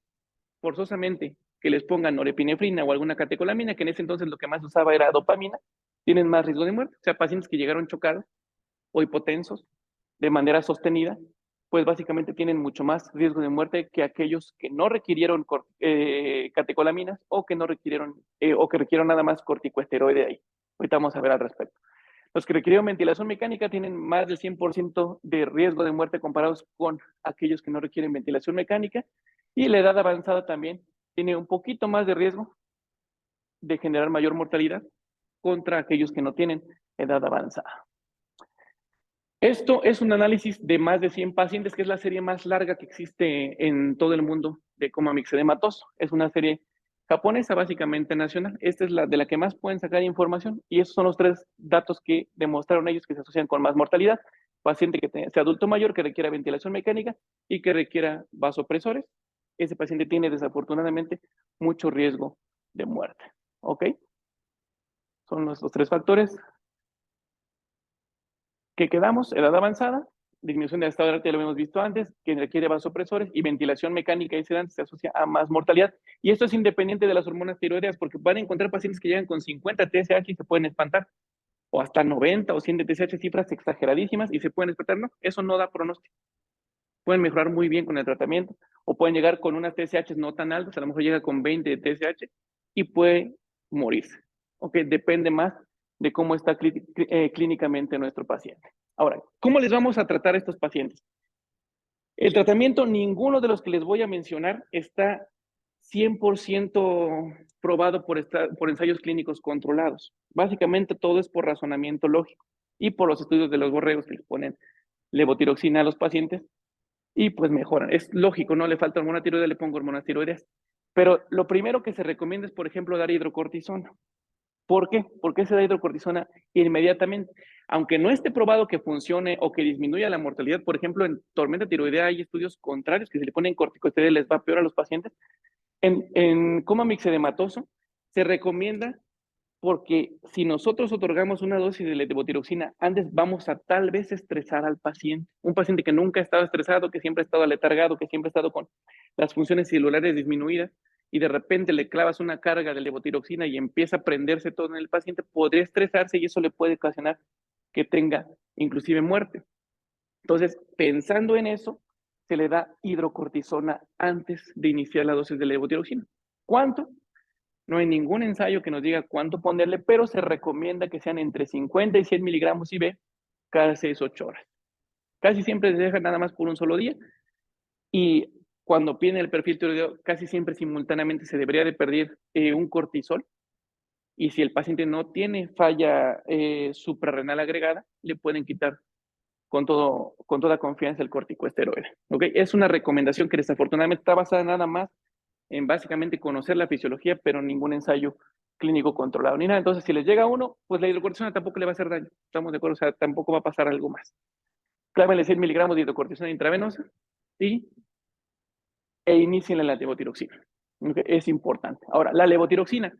forzosamente que les pongan norepinefrina o alguna catecolamina, que en ese entonces lo que más usaba era dopamina, tienen más riesgo de muerte. O sea, pacientes que llegaron chocados o hipotensos de manera sostenida, pues básicamente tienen mucho más riesgo de muerte que aquellos que no requirieron catecolaminas o que no requirieron o que requirieron nada más corticoesteroide ahí. Ahorita vamos a ver al respecto. Los que requirieron ventilación mecánica tienen más del 100% de riesgo de muerte comparados con aquellos que no requieren ventilación mecánica, y la edad avanzada también tiene un poquito más de riesgo de generar mayor mortalidad contra aquellos que no tienen edad avanzada. Esto es un análisis de más de 100 pacientes, que es la serie más larga que existe en todo el mundo de coma mixedematoso. Es una serie japonesa, básicamente nacional. Esta es la de la que más pueden sacar información, y esos son los 3 datos que demostraron ellos que se asocian con más mortalidad: paciente que sea adulto mayor, que requiera ventilación mecánica y que requiera vasopresores. Ese paciente tiene desafortunadamente mucho riesgo de muerte. ¿Ok? Son los 3 factores que quedamos: edad avanzada, disminución del estado de arte, ya lo hemos visto antes, que requiere vasopresores, y ventilación mecánica y sedante se asocia a más mortalidad. Y esto es independiente de las hormonas tiroideas, porque van a encontrar pacientes que llegan con 50 TSH y se pueden espantar, o hasta 90 o 100 de TSH, cifras exageradísimas, y se pueden espantar. No, eso no da pronóstico. Pueden mejorar muy bien con el tratamiento, o pueden llegar con unas TSH no tan altas, a lo mejor llega con 20 de TSH y puede morirse. ¿Ok? Depende más de cómo está clínicamente nuestro paciente. Ahora, ¿cómo les vamos a tratar a estos pacientes? El tratamiento, ninguno de los que les voy a mencionar está 100% probado por ensayos clínicos controlados. Básicamente todo es por razonamiento lógico y por los estudios de los borregos que les ponen levotiroxina a los pacientes y pues mejoran. Es lógico, no le falta hormona tiroidea, le pongo hormonas tiroideas. Pero lo primero que se recomienda es, por ejemplo, dar hidrocortisona. ¿Por qué? Porque se da hidrocortisona inmediatamente. Aunque no esté probado que funcione o que disminuya la mortalidad, por ejemplo, en tormenta tiroidea hay estudios contrarios que se le ponen corticosteroides, les va peor a los pacientes. En coma mixedematoso se recomienda, porque si nosotros otorgamos una dosis de levotiroxina, antes vamos a tal vez estresar al paciente. Un paciente que nunca ha estado estresado, que siempre ha estado aletargado, que siempre ha estado con las funciones celulares disminuidas, y de repente le clavas una carga de levotiroxina y empieza a prenderse todo en el paciente, podría estresarse y eso le puede ocasionar que tenga inclusive muerte. Entonces, pensando en eso, se le da hidrocortisona antes de iniciar la dosis de levotiroxina. ¿Cuánto? No hay ningún ensayo que nos diga cuánto ponerle, pero se recomienda que sean entre 50 y 100 miligramos IV cada 6-8 horas. Casi siempre se deja nada más por un solo día, y cuando piden el perfil tiroideo, casi siempre simultáneamente se debería de pedir un cortisol, y si el paciente no tiene falla suprarrenal agregada, le pueden quitar con toda confianza el corticosteroide. ¿Okay? Es una recomendación que desafortunadamente está basada nada más en básicamente conocer la fisiología, pero ningún ensayo clínico controlado ni nada. Entonces, si les llega uno, pues la hidrocortisona tampoco le va a hacer daño. ¿Estamos de acuerdo? O sea, tampoco va a pasar algo más. Clávenle 100 miligramos de hidrocortisona intravenosa e inicien la levotiroxina. ¿Okay? Es importante. Ahora, la levotiroxina.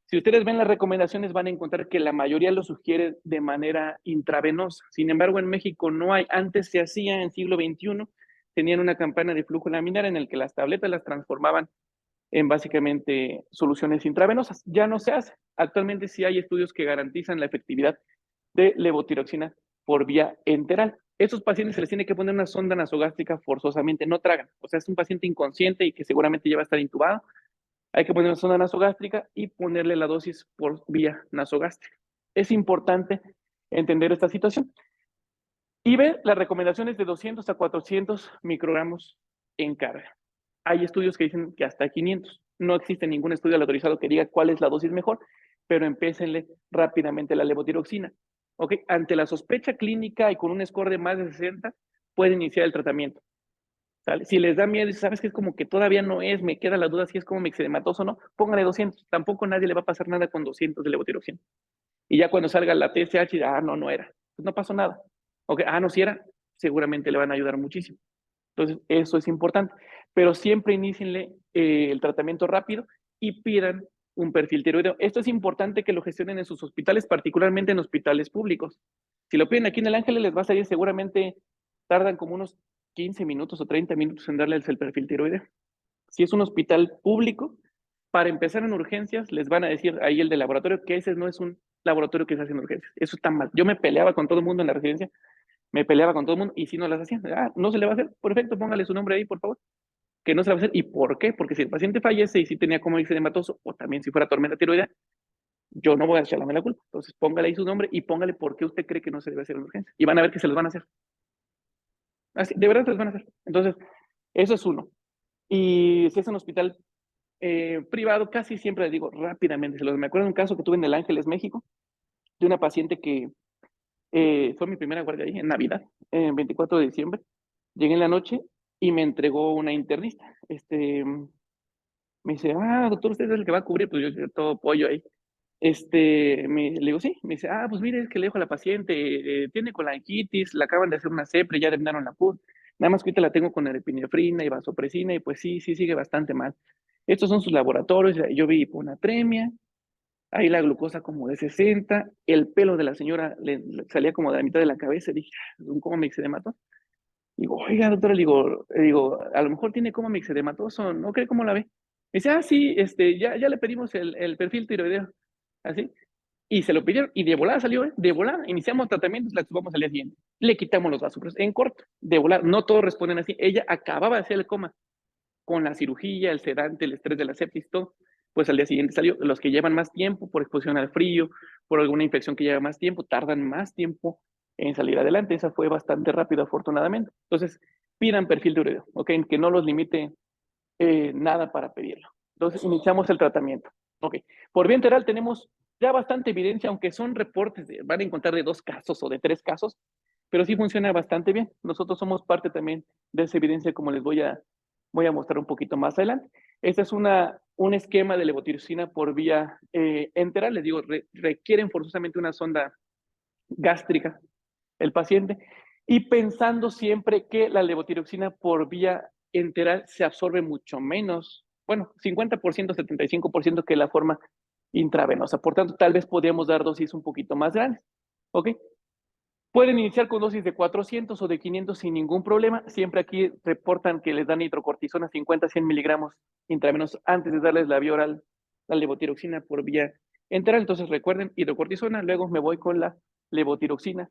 Si ustedes ven las recomendaciones, van a encontrar que la mayoría lo sugiere de manera intravenosa. Sin embargo, en México no hay. Antes se hacía, en el siglo XXI, tenían una campana de flujo laminar en el que las tabletas las transformaban en básicamente soluciones intravenosas. Ya no se hace. Actualmente sí hay estudios que garantizan la efectividad de levotiroxina por vía enteral. Estos pacientes se les tiene que poner una sonda nasogástrica forzosamente, no tragan. O sea, es un paciente inconsciente y que seguramente ya va a estar intubado. Hay que poner una sonda nasogástrica y ponerle la dosis por vía nasogástrica. Es importante entender esta situación. Y ver las recomendaciones de 200 a 400 microgramos en carga. Hay estudios que dicen que hasta 500. No existe ningún estudio autorizado que diga cuál es la dosis mejor, pero empécenle rápidamente la levotiroxina. ¿Ok? Ante la sospecha clínica y con un score de más de 60, pueden iniciar el tratamiento. ¿Sale? Si les da miedo y sabes que es como que todavía no es, me queda la duda si es como mixedematoso o no, póngale 200. Tampoco a nadie le va a pasar nada con 200 de levotiroxina. Y ya cuando salga la TSH, no era. Pues no pasó nada. ¿Ok? No, si era, seguramente le van a ayudar muchísimo. Entonces, eso es importante. Pero siempre inicienle el tratamiento rápido y pidan un perfil tiroideo. Esto es importante que lo gestionen en sus hospitales, particularmente en hospitales públicos. Si lo piden aquí en el Ángeles, les va a salir seguramente, tardan como unos 15 minutos o 30 minutos en darles el perfil tiroideo. Si es un hospital público, para empezar en urgencias, les van a decir ahí el de laboratorio que ese no es un laboratorio que se hace en urgencias. Eso está mal. Yo me peleaba con todo el mundo en la residencia, me peleaba con todo el mundo, y si no las hacían, no se le va a hacer, perfecto, póngale su nombre ahí, por favor, que no se le va a hacer. ¿Y por qué? Porque si el paciente fallece y si tenía como mixedematoso, o también si fuera tormenta tiroidea, Yo no voy a echarle la culpa. Entonces, póngale ahí su nombre y póngale por qué usted cree que no se debe hacer en urgencia. Y van a ver que se los van a hacer. Así, de verdad se los van a hacer. Entonces, eso es uno. Y si es un hospital privado, casi siempre les digo rápidamente. Me acuerdo de un caso que tuve en el Ángeles, México, de una paciente que fue mi primera guardia ahí en Navidad, 24 de diciembre. Llegué en la noche y me entregó una internista. Me dice, doctor, usted es el que va a cubrir, pues yo todo pollo ahí. Le digo, sí. Me dice, pues mire, es que le dejo a la paciente, tiene colangitis, le acaban de hacer una CEPRE, ya terminaron la PUD. Nada más que ahorita la tengo con epinefrina y vasopresina y pues sí, sigue bastante mal. Estos son sus laboratorios, yo vi hiponatremia, ahí la glucosa como de 60, el pelo de la señora le salía como de la mitad de la cabeza, dije, ¿cómo me mató? Digo, oiga, doctora, le digo, a lo mejor tiene como mixedematoso, ¿no cree cómo la ve? Me dice, sí, ya le pedimos el perfil tiroideo, así, y se lo pidieron, y de volada salió, de volada, iniciamos tratamientos, la tuvimos al día siguiente, le quitamos los vasopresores, en corto, de volada, no todos responden así, ella acababa de hacer el coma, con la cirugía, el sedante, el estrés de la sepsis, todo, pues al día siguiente salió, los que llevan más tiempo, por exposición al frío, por alguna infección que lleva más tiempo, tardan más tiempo en salir adelante. Esa fue bastante rápido, afortunadamente. Entonces, pidan perfil de urea, ¿ok? Que no los limite nada para pedirlo. Entonces, iniciamos el tratamiento. Ok, por vía enteral tenemos ya bastante evidencia, aunque son reportes, van a encontrar de 2 casos o de 3 casos, pero sí funciona bastante bien. Nosotros somos parte también de esa evidencia, como les voy a mostrar un poquito más adelante. Este es un esquema de levotiroxina por vía enteral. Les digo, requieren forzosamente una sonda gástrica el paciente, y pensando siempre que la levotiroxina por vía enteral se absorbe mucho menos, bueno, 50%, 75% que la forma intravenosa. Por tanto, tal vez podríamos dar dosis un poquito más grandes. ¿Ok? Pueden iniciar con dosis de 400 o de 500 sin ningún problema. Siempre aquí reportan que les dan hidrocortisona 50, 100 miligramos intravenosos antes de darles la vía oral, la levotiroxina por vía enteral. Entonces recuerden, hidrocortisona, luego me voy con la levotiroxina.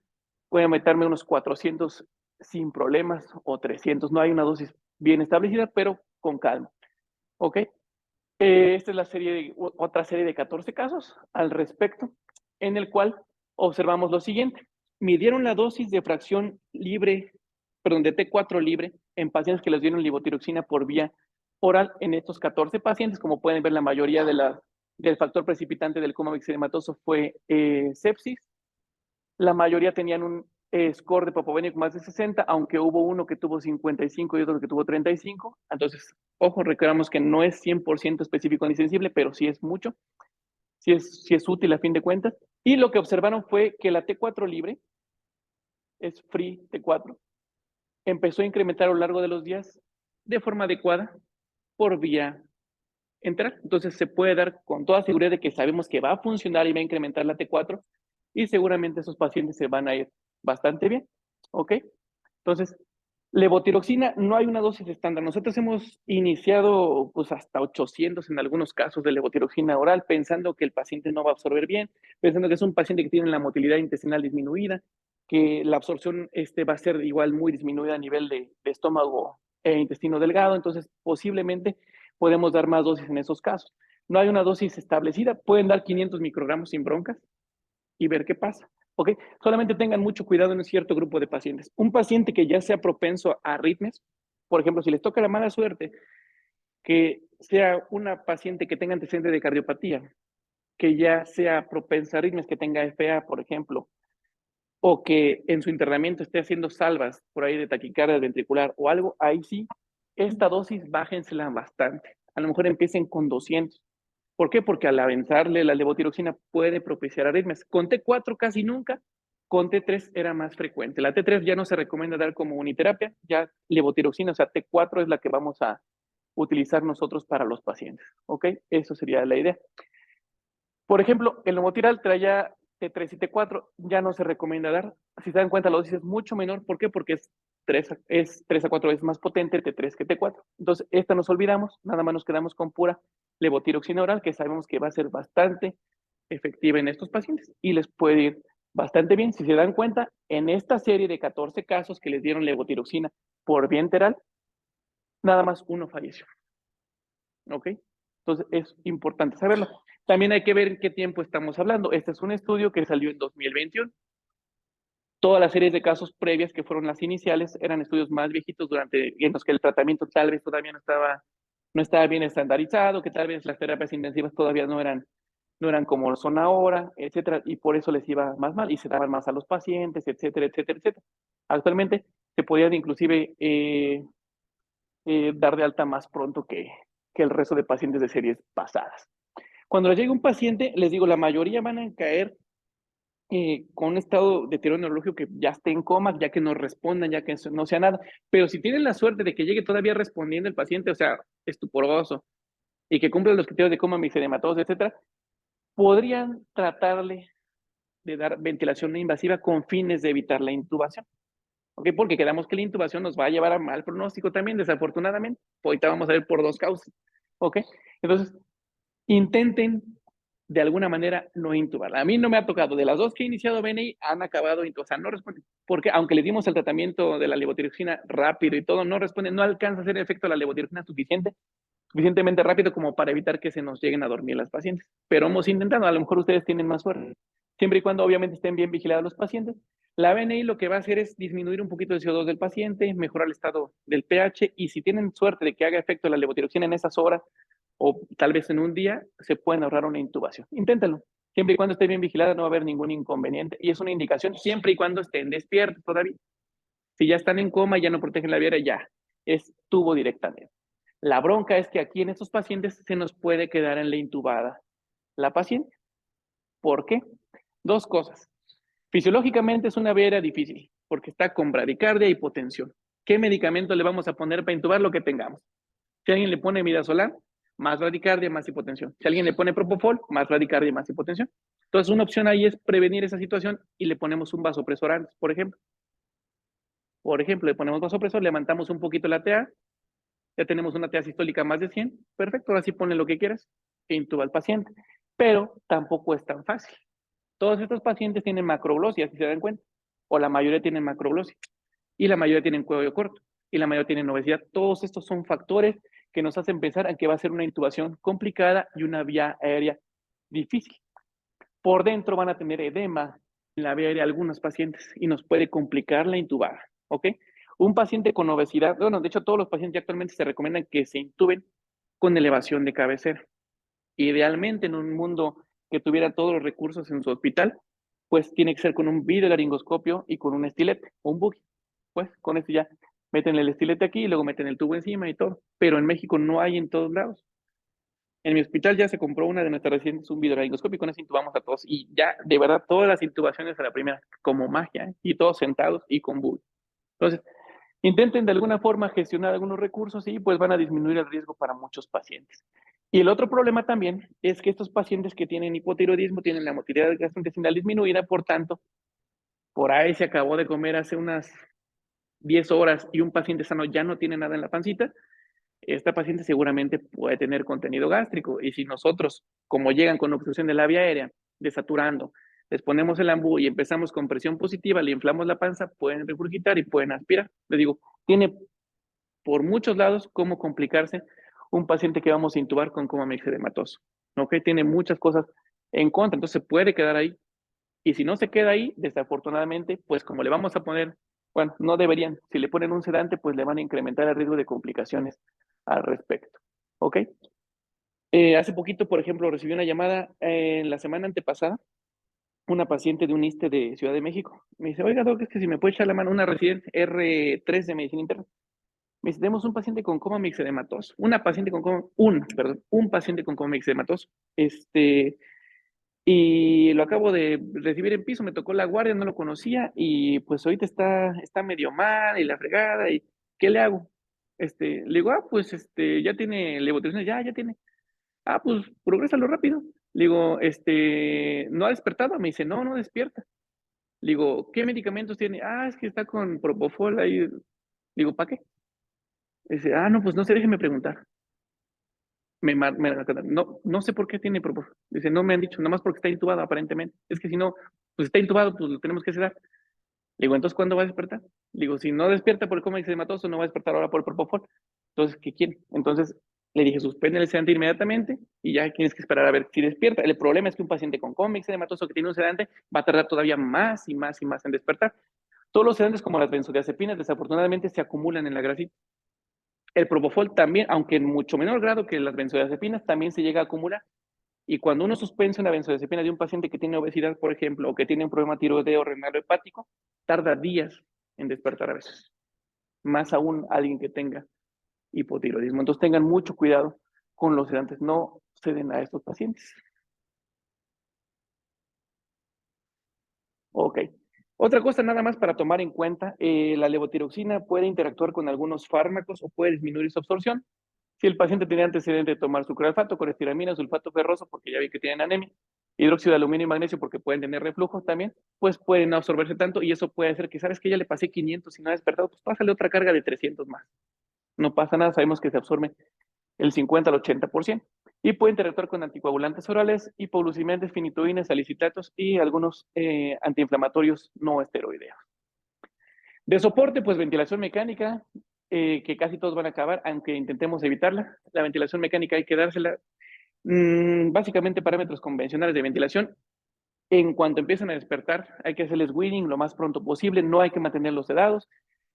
Voy a meterme unos 400 sin problemas o 300. No hay una dosis bien establecida, pero con calma. ¿Ok? Esta es otra serie de 14 casos al respecto, en el cual observamos lo siguiente. Midieron la dosis de fracción libre, perdón, de T4 libre en pacientes que les dieron levotiroxina por vía oral en estos 14 pacientes. Como pueden ver, la mayoría del factor precipitante del coma mixedematoso fue sepsis. La mayoría tenían un score de papovénico más de 60, aunque hubo uno que tuvo 55 y otro que tuvo 35. Entonces, ojo, recordamos que no es 100% específico ni sensible, pero sí es mucho, sí es útil a fin de cuentas. Y lo que observaron fue que la T4 libre, es free T4, empezó a incrementar a lo largo de los días de forma adecuada por vía enteral. Entonces se puede dar con toda seguridad de que sabemos que va a funcionar y va a incrementar la T4 y seguramente esos pacientes se van a ir bastante bien. ¿Ok? Entonces, levotiroxina no hay una dosis estándar. Nosotros hemos iniciado pues hasta 800 en algunos casos de levotiroxina oral, pensando que el paciente no va a absorber bien, pensando que es un paciente que tiene la motilidad intestinal disminuida, que la absorción va a ser igual muy disminuida a nivel de estómago e intestino delgado, entonces posiblemente podemos dar más dosis en esos casos. No hay una dosis establecida, pueden dar 500 microgramos sin broncas y ver qué pasa. ¿Ok? Solamente tengan mucho cuidado en un cierto grupo de pacientes. Un paciente que ya sea propenso a arritmias, por ejemplo, si les toca la mala suerte, que sea una paciente que tenga antecedente de cardiopatía, que ya sea propensa a arritmias, que tenga FA, por ejemplo, o que en su internamiento esté haciendo salvas por ahí de taquicardia ventricular o algo, ahí sí, esta dosis bájensela bastante. A lo mejor empiecen con 200. ¿Por qué? Porque al avanzarle la levotiroxina puede propiciar arritmias. Con T4 casi nunca, con T3 era más frecuente. La T3 ya no se recomienda dar como uniterapia, ya levotiroxina, o sea, T4 es la que vamos a utilizar nosotros para los pacientes. ¿Ok? Eso sería la idea. Por ejemplo, el Lomotiral traía T3 y T4, ya no se recomienda dar. Si se dan cuenta, la dosis es mucho menor. ¿Por qué? Porque es 3 a 4 veces más potente T3 que T4. Entonces, esta nos olvidamos, nada más nos quedamos con pura levotiroxina oral, que sabemos que va a ser bastante efectiva en estos pacientes y les puede ir bastante bien. Si se dan cuenta, en esta serie de 14 casos que les dieron levotiroxina por vía enteral, nada más uno falleció. ¿Ok? Entonces, es importante saberlo. También hay que ver en qué tiempo estamos hablando. Este es un estudio que salió en 2021. Todas las series de casos previas, que fueron las iniciales, eran estudios más viejitos en los que el tratamiento tal vez todavía no estaba bien estandarizado, que tal vez las terapias intensivas todavía no eran como son ahora, etcétera, y por eso les iba más mal y se daban más a los pacientes, etcétera, etcétera, etcétera. Actualmente se podían inclusive dar de alta más pronto que el resto de pacientes de series pasadas. Cuando les llega un paciente, les digo, la mayoría van a caer con un estado de deterioro neurológico que ya esté en coma, ya que no respondan, ya que no sea nada. Pero si tienen la suerte de que llegue todavía respondiendo el paciente, o sea, estuporoso, y que cumple los criterios de coma, mixedematosos, etcétera, podrían tratarle de dar ventilación no invasiva con fines de evitar la intubación. ¿Ok? Porque quedamos que la intubación nos va a llevar a mal pronóstico también, desafortunadamente. Ahorita vamos a ver por 2 causas. ¿Ok? Entonces, intenten de alguna manera no intubar. A mí no me ha tocado. De las 2 que he iniciado BNI, han acabado, o sea, no responden. Porque aunque les dimos el tratamiento de la levotiroxina rápido y todo, no responden, no alcanza a hacer efecto la levotiroxina suficientemente rápido como para evitar que se nos lleguen a dormir las pacientes. Pero hemos intentado, a lo mejor ustedes tienen más suerte. Siempre y cuando obviamente estén bien vigilados los pacientes. La BNI lo que va a hacer es disminuir un poquito el CO2 del paciente, mejorar el estado del pH y si tienen suerte de que haga efecto la levotiroxina en esas horas o tal vez en un día, se pueden ahorrar una intubación. Inténtenlo. Siempre y cuando esté bien vigilada no va a haber ningún inconveniente y es una indicación siempre y cuando estén despiertos todavía. Si ya están en coma y ya no protegen la vía aérea, ya es tubo directamente. La bronca es que aquí en estos pacientes se nos puede quedar en la intubada la paciente. ¿Por qué? 2 cosas. Fisiológicamente es una vía aérea difícil porque está con bradicardia y hipotensión. ¿Qué medicamento le vamos a poner para intubar lo que tengamos? Si alguien le pone midazolam, más bradicardia, más hipotensión. Si alguien le pone propofol, más bradicardia, más hipotensión. Entonces, una opción ahí es prevenir esa situación y le ponemos un vasopresor antes, por ejemplo. Por ejemplo, le ponemos vasopresor, levantamos un poquito la TA, ya tenemos una TA sistólica más de 100, perfecto, ahora sí ponle lo que quieras e intuba al paciente. Pero tampoco es tan fácil. Todos estos pacientes tienen macroglosia, si se dan cuenta, o la mayoría tienen macroglosia, y la mayoría tienen cuello corto, y la mayoría tienen obesidad. Todos estos son factores que nos hacen pensar en que va a ser una intubación complicada y una vía aérea difícil. Por dentro van a tener edema en la vía aérea algunos pacientes y nos puede complicar la intubada, ¿ok? Un paciente con obesidad, bueno, de hecho todos los pacientes actualmente se recomiendan que se intuben con elevación de cabecera. Idealmente en un mundo que tuviera todos los recursos en su hospital, pues tiene que ser con un videolaringoscopio y con un estilete o un buggy. Pues con eso ya meten el estilete aquí y luego meten el tubo encima y todo. Pero en México no hay en todos lados. En mi hospital ya se compró una de nuestras residentes, un videolaringoscopio y con eso intubamos a todos. Y ya, de verdad, todas las intubaciones a la primera, como magia, ¿eh? Y todos sentados y con buggy. Entonces, intenten de alguna forma gestionar algunos recursos y pues van a disminuir el riesgo para muchos pacientes. Y el otro problema también es que estos pacientes que tienen hipotiroidismo tienen la motilidad gastrointestinal disminuida, por tanto, por ahí se acabó de comer hace unas 10 horas y un paciente sano ya no tiene nada en la pancita, esta paciente seguramente puede tener contenido gástrico. Y si nosotros, como llegan con obstrucción de la vía aérea, desaturando, les ponemos el ambú y empezamos con presión positiva, le inflamos la panza, pueden regurgitar y pueden aspirar. Les digo, tiene por muchos lados cómo complicarse un paciente que vamos a intubar con coma mixedematoso. ¿Ok? Tiene muchas cosas en contra, entonces se puede quedar ahí. Y si no se queda ahí, desafortunadamente, pues como le vamos a poner, bueno, no deberían, si le ponen un sedante, pues le van a incrementar el riesgo de complicaciones al respecto. ¿Ok? Hace poquito, por ejemplo, recibí una llamada en la semana antepasada, una paciente de un ISSSTE de Ciudad de México. Me dice, oiga, doc, es que si me puede echar la mano, una residente R3 de medicina interna. Me dice, tenemos un paciente con coma mixedematoso, un paciente con coma mixedematoso. Y lo acabo de recibir en piso, me tocó la guardia, no lo conocía, y pues ahorita está medio mal y la fregada, y ¿qué le hago? Le digo, pues ya tiene levotiroxina, ya tiene. Pues progrésalo rápido. Le digo, ¿no ha despertado? Me dice, no despierta. Le digo, ¿qué medicamentos tiene? Es que está con propofol ahí. Le digo, ¿para qué? Dice, no, pues no sé, déjeme preguntar. No sé por qué tiene propofol. Dice, no me han dicho, nada más porque está intubado aparentemente. Es que si no, pues está intubado, pues lo tenemos que sedar. Le digo, entonces, ¿cuándo va a despertar? Le digo, si no despierta por el coma hematoso, no va a despertar ahora por el propofol. Entonces, ¿qué quiere? Entonces, Le dije, suspende el sedante inmediatamente y ya tienes que esperar a ver si despierta. El problema es que un paciente con coma mixedematoso que tiene un sedante va a tardar todavía más y más y más en despertar. Todos los sedantes, como las benzodiazepinas, desafortunadamente se acumulan en la grasita. El propofol también, aunque en mucho menor grado que las benzodiazepinas, también se llega a acumular. Y cuando uno suspensa una benzodiazepina de un paciente que tiene obesidad, por ejemplo, o que tiene un problema tiroideo, renal o hepático, tarda días en despertar a veces. Más aún alguien que tenga hipotiroidismo. Entonces tengan mucho cuidado con los sedantes, no ceden a estos pacientes. Ok. Otra cosa nada más para tomar en cuenta, la levotiroxina puede interactuar con algunos fármacos o puede disminuir su absorción. Si el paciente tiene antecedente de tomar sucralfato, colestiramina, sulfato ferroso, porque ya vi que tienen anemia, hidróxido de aluminio y magnesio, porque pueden tener reflujo también, pues pueden no absorberse tanto y eso puede hacer que, ¿sabes que ya le pasé 500 y no ha despertado? Pues pásale otra carga de 300 más. No pasa nada, sabemos que se absorbe el 50 al 80%. Y puede interactuar con anticoagulantes orales, hipoglucemiantes, finitoínas, salicitatos y algunos antiinflamatorios no esteroideos. De soporte, pues ventilación mecánica, que casi todos van a acabar, aunque intentemos evitarla. La ventilación mecánica hay que dársela. Básicamente parámetros convencionales de ventilación. En cuanto empiezan a despertar, hay que hacerles weaning lo más pronto posible, no hay que mantenerlos sedados.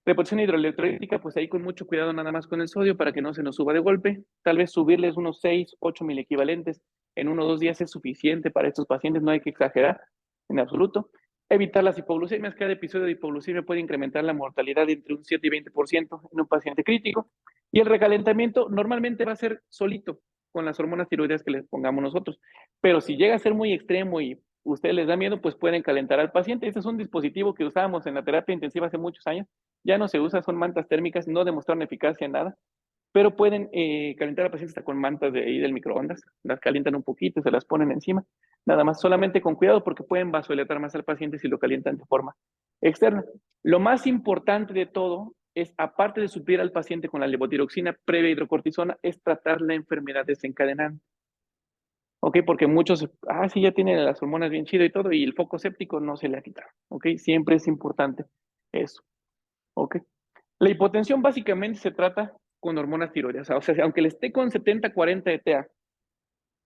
Reposición hidroelectrolítica, pues ahí con mucho cuidado nada más con el sodio para que no se nos suba de golpe. Tal vez subirles unos 6, 8 mil equivalentes en 1 o 2 días es suficiente para estos pacientes, no hay que exagerar en absoluto. Evitar las hipoglucemias, cada episodio de hipoglucemia puede incrementar la mortalidad entre un 7 y 20% en un paciente crítico. Y el recalentamiento normalmente va a ser solito con las hormonas tiroideas que les pongamos nosotros. Pero si llega a ser muy extremo y ustedes les da miedo, pues pueden calentar al paciente. Este es un dispositivo que usábamos en la terapia intensiva hace muchos años. Ya no se usa, son mantas térmicas, no demostraron eficacia en nada, pero pueden calentar al paciente hasta con mantas de ahí del microondas. Las calientan un poquito, se las ponen encima. Nada más, solamente con cuidado porque pueden vasodilatar más al paciente si lo calientan de forma externa. Lo más importante de todo es, aparte de suplir al paciente con la levotiroxina previa hidrocortisona, es tratar la enfermedad desencadenante. ¿Ok? Porque muchos, sí, ya tienen las hormonas bien chido y todo, y el foco séptico no se le ha quitado. ¿Ok? Siempre es importante eso. ¿Ok? La hipotensión básicamente se trata con hormonas tiroideas. O sea, aunque le esté con 70-40 de TA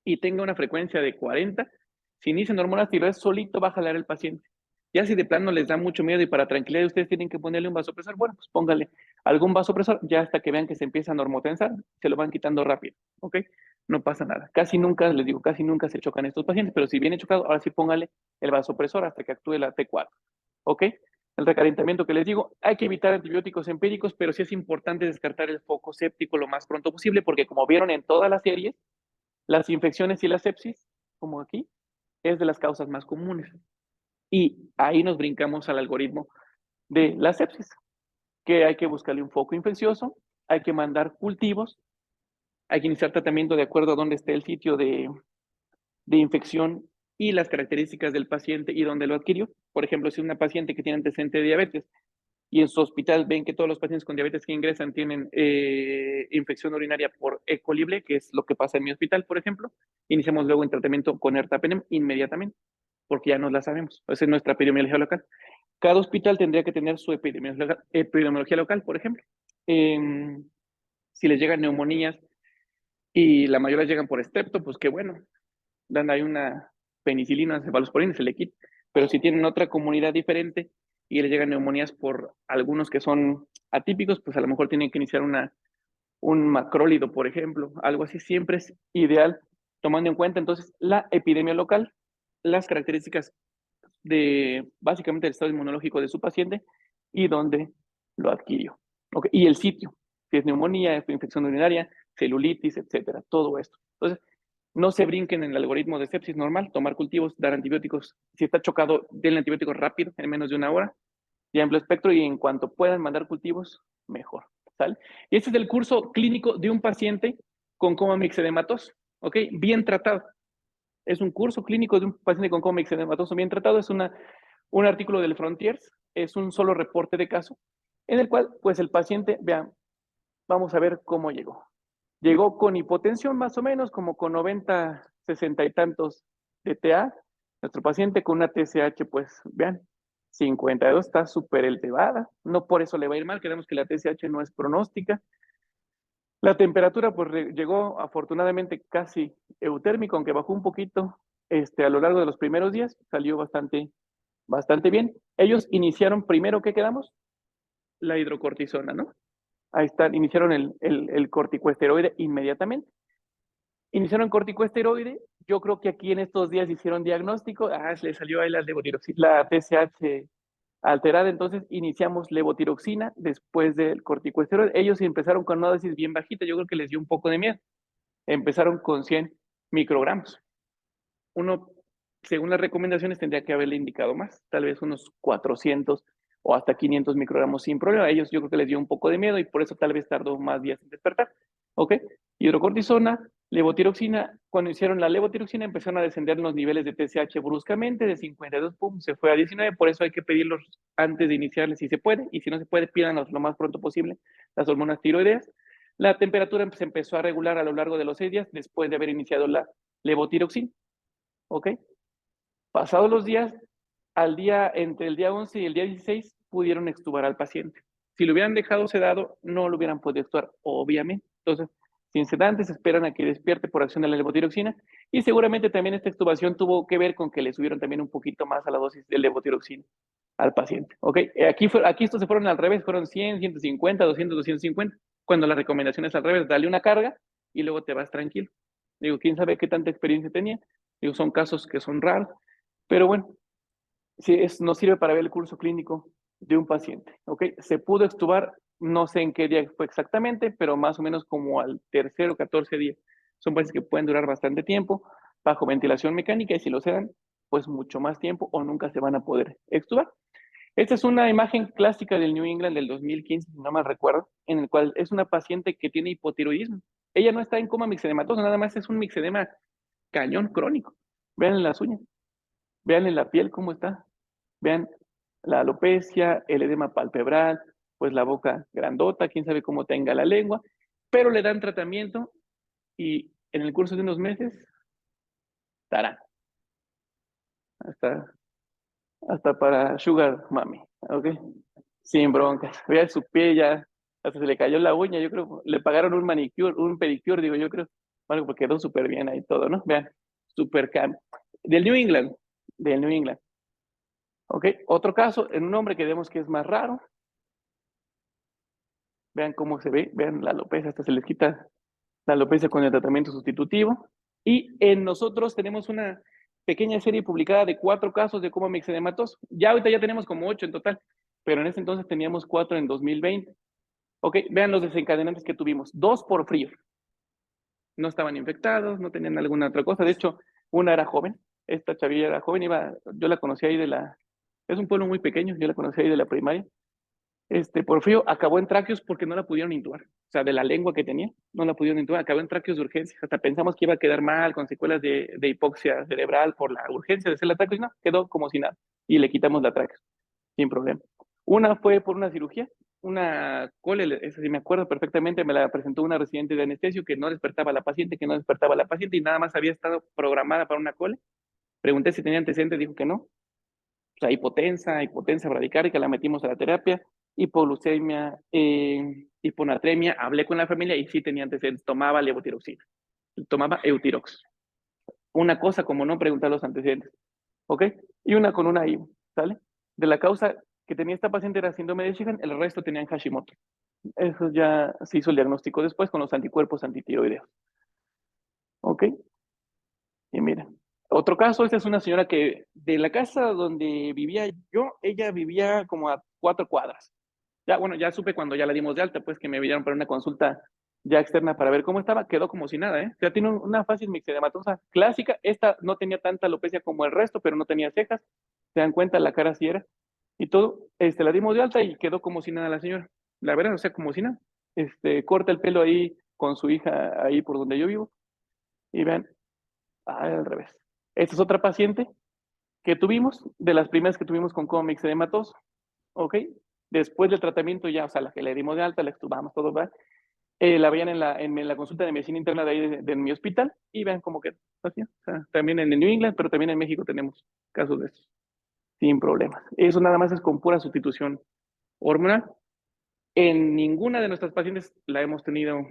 y tenga una frecuencia de 40, si inician hormonas tiroides, solito va a jalar el paciente. Ya si de plano les da mucho miedo y para tranquilidad ustedes tienen que ponerle un vasopresor, bueno, pues póngale algún vasopresor, ya hasta que vean que se empieza a normotensar, se lo van quitando rápido, ¿ok? No pasa nada. Casi nunca, les digo, casi nunca se chocan estos pacientes, pero si viene chocado, ahora sí póngale el vasopresor hasta que actúe la T4, ¿ok? El recalentamiento que les digo, hay que evitar antibióticos empíricos, pero sí es importante descartar el foco séptico lo más pronto posible, porque como vieron en todas las series, las infecciones y la sepsis, como aquí, es de las causas más comunes. Y ahí nos brincamos al algoritmo de la sepsis, que hay que buscarle un foco infeccioso, hay que mandar cultivos, hay que iniciar tratamiento de acuerdo a dónde esté el sitio de infección y las características del paciente y dónde lo adquirió. Por ejemplo, si es una paciente que tiene antecedente de diabetes y en su hospital ven que todos los pacientes con diabetes que ingresan tienen infección urinaria por E. coli, que es lo que pasa en mi hospital, por ejemplo, iniciamos luego en tratamiento con ertapenem inmediatamente, porque ya nos la sabemos. Esa es nuestra epidemiología local. Cada hospital tendría que tener su epidemiología local, por ejemplo. Si les llegan neumonías y la mayoría llegan por estrepto, pues qué bueno, dan ahí una penicilina, cefalosporina, se le quita. Pero si tienen otra comunidad diferente y les llegan neumonías por algunos que son atípicos, pues a lo mejor tienen que iniciar un macrólido, por ejemplo. Algo así siempre es ideal, tomando en cuenta entonces la epidemia local, las características de básicamente el estado inmunológico de su paciente y dónde lo adquirió. Okay. Y el sitio, si es neumonía, infección urinaria, celulitis, etcétera, todo esto. Entonces, no se brinquen en el algoritmo de sepsis normal, tomar cultivos, dar antibióticos. Si está chocado, denle antibióticos rápido, en menos de una hora, y amplio espectro, y en cuanto puedan mandar cultivos, mejor. ¿Sale? Y este es el curso clínico de un paciente con coma mixedematoso, ¿ok? Bien tratado. Es un curso clínico de un paciente con coma mixedematoso bien tratado. Es un artículo del Frontiers, es un solo reporte de caso, en el cual, pues el paciente, vean, vamos a ver cómo llegó. Llegó con hipotensión más o menos, como con 90, 60 y tantos de TA. Nuestro paciente con una TSH, pues vean, 52 está súper elevada. No por eso le va a ir mal, queremos que la TSH no es pronóstica. La temperatura pues llegó afortunadamente casi eutérmico, aunque bajó un poquito a lo largo de los primeros días, salió bastante bien. Ellos iniciaron primero, ¿qué quedamos? La hidrocortisona, ¿no? Ahí está, iniciaron el corticoesteroide inmediatamente. Iniciaron corticoesteroide, yo creo que aquí en estos días hicieron diagnóstico, le salió ahí la levotiroxina, la TSH alterada, entonces iniciamos levotiroxina después del corticoesteroide. Ellos empezaron con una dosis bien bajita, yo creo que les dio un poco de miedo. Empezaron con 100 microgramos. Uno, según las recomendaciones, tendría que haberle indicado más, tal vez unos 400 o hasta 500 microgramos sin problema. A ellos yo creo que les dio un poco de miedo y por eso tal vez tardó más días en despertar. ¿Ok? Hidrocortisona, levotiroxina. Cuando hicieron la levotiroxina empezaron a descender los niveles de TSH bruscamente, de 52, pum, se fue a 19. Por eso hay que pedirlos antes de iniciarles si se puede, y si no se puede, pídanlos lo más pronto posible, las hormonas tiroideas. La temperatura se empezó a regular a lo largo de los 6 días después de haber iniciado la levotiroxina. ¿Ok? Pasados los días, entre el día 11 y el día 16, pudieron extubar al paciente. Si lo hubieran dejado sedado, no lo hubieran podido extubar, obviamente. Entonces, sin sedantes, esperan a que despierte por acción de la levotiroxina y seguramente también esta extubación tuvo que ver con que le subieron también un poquito más a la dosis de levotiroxina al paciente. ¿Ok? Aquí estos se fueron al revés, fueron 100, 150, 200, 250, cuando la recomendación es al revés, dale una carga y luego te vas tranquilo. Digo, quién sabe qué tanta experiencia tenía. Digo, son casos que son raros, pero bueno, sí, nos sirve para ver el curso clínico de un paciente. ¿Ok? Se pudo extubar, no sé en qué día fue exactamente, pero más o menos como al tercer o 14 día. Son pacientes que pueden durar bastante tiempo bajo ventilación mecánica y si lo sedan, pues mucho más tiempo o nunca se van a poder extubar. Esta es una imagen clásica del New England del 2015, si no mal recuerdo, en el cual es una paciente que tiene hipotiroidismo. Ella no está en coma mixedematoso, nada más es un mixedema cañón crónico. Vean en las uñas, vean en la piel cómo está, vean la alopecia, el edema palpebral, pues la boca grandota, quién sabe cómo tenga la lengua, pero le dan tratamiento y en el curso de unos meses, estará hasta, hasta para Sugar Mami, ¿ok? Sin broncas. Vean su pie ya, hasta se le cayó la uña, yo creo, le pagaron un manicure, un pedicure, digo yo creo, bueno, porque quedó súper bien ahí todo, ¿no? Vean, súper cam. Del New England, del New England. ¿Ok? Otro caso, en un hombre que vemos que es más raro. Vean cómo se ve, vean la alopecia, hasta se les quita la alopecia con el tratamiento sustitutivo. Y en nosotros tenemos una pequeña serie publicada de 4 casos de coma mixedematoso. Ya ahorita ya tenemos como 8 en total, pero en ese entonces teníamos 4 en 2020. Ok, vean los desencadenantes que tuvimos. 2 por frío. No estaban infectados, no tenían alguna otra cosa. De hecho, una era joven. Esta chavilla era joven, yo la conocí ahí es un pueblo muy pequeño, yo la conocí ahí de la primaria. Porfirio acabó en tráqueos porque no la pudieron intubar. O sea, de la lengua que tenía, no la pudieron intubar. Acabó en tráqueos de urgencia. Hasta pensamos que iba a quedar mal, con secuelas de hipoxia cerebral por la urgencia de hacer la tráqueos. No, quedó como si nada. Y le quitamos la tráqueos, sin problema. Una fue por una cirugía, una cole, esa sí me acuerdo perfectamente, me la presentó una residente de anestesio que no despertaba a la paciente, que no despertaba a la paciente y nada más había estado programada para una cole. Pregunté si tenía antecedentes, dijo que no. O sea, hipotensa bradicárdica, la metimos a la terapia, hipoglucemia, hiponatremia, hablé con la familia y sí tenía antecedentes, tomaba levotiroxina, tomaba Eutirox. Una cosa como no preguntar los antecedentes, ¿ok? Y una con una IVA, ¿sale? De la causa que tenía esta paciente era síndrome de Sjögren, el resto tenían Hashimoto. Eso ya se hizo el diagnóstico después con los anticuerpos antitiroideos, ¿ok? Y mira, otro caso, esta es una señora que de la casa donde vivía yo, ella vivía como a 4 cuadras. Ya, bueno, ya supe cuando ya la dimos de alta, pues que me enviaron para una consulta ya externa para ver cómo estaba, quedó como si nada, ¿eh? O sea, tiene una facies mixedematosa clásica, esta no tenía tanta alopecia como el resto, pero no tenía cejas, se dan cuenta, la cara sí era, y todo, la dimos de alta y quedó como si nada la señora, la verdad, o sea, como si nada, corta el pelo ahí con su hija ahí por donde yo vivo, y vean, al revés. Esta es otra paciente que tuvimos, de las primeras que tuvimos con cómics edematoso, ¿ok? Después del tratamiento ya, o sea, la que le dimos de alta, la extubamos, todo va. La veían en la consulta de medicina interna de ahí de mi hospital y vean cómo que así, o sea, también en New England, pero también en México tenemos casos de estos, sin problemas. Eso nada más es con pura sustitución hormonal. En ninguna de nuestras pacientes la hemos tenido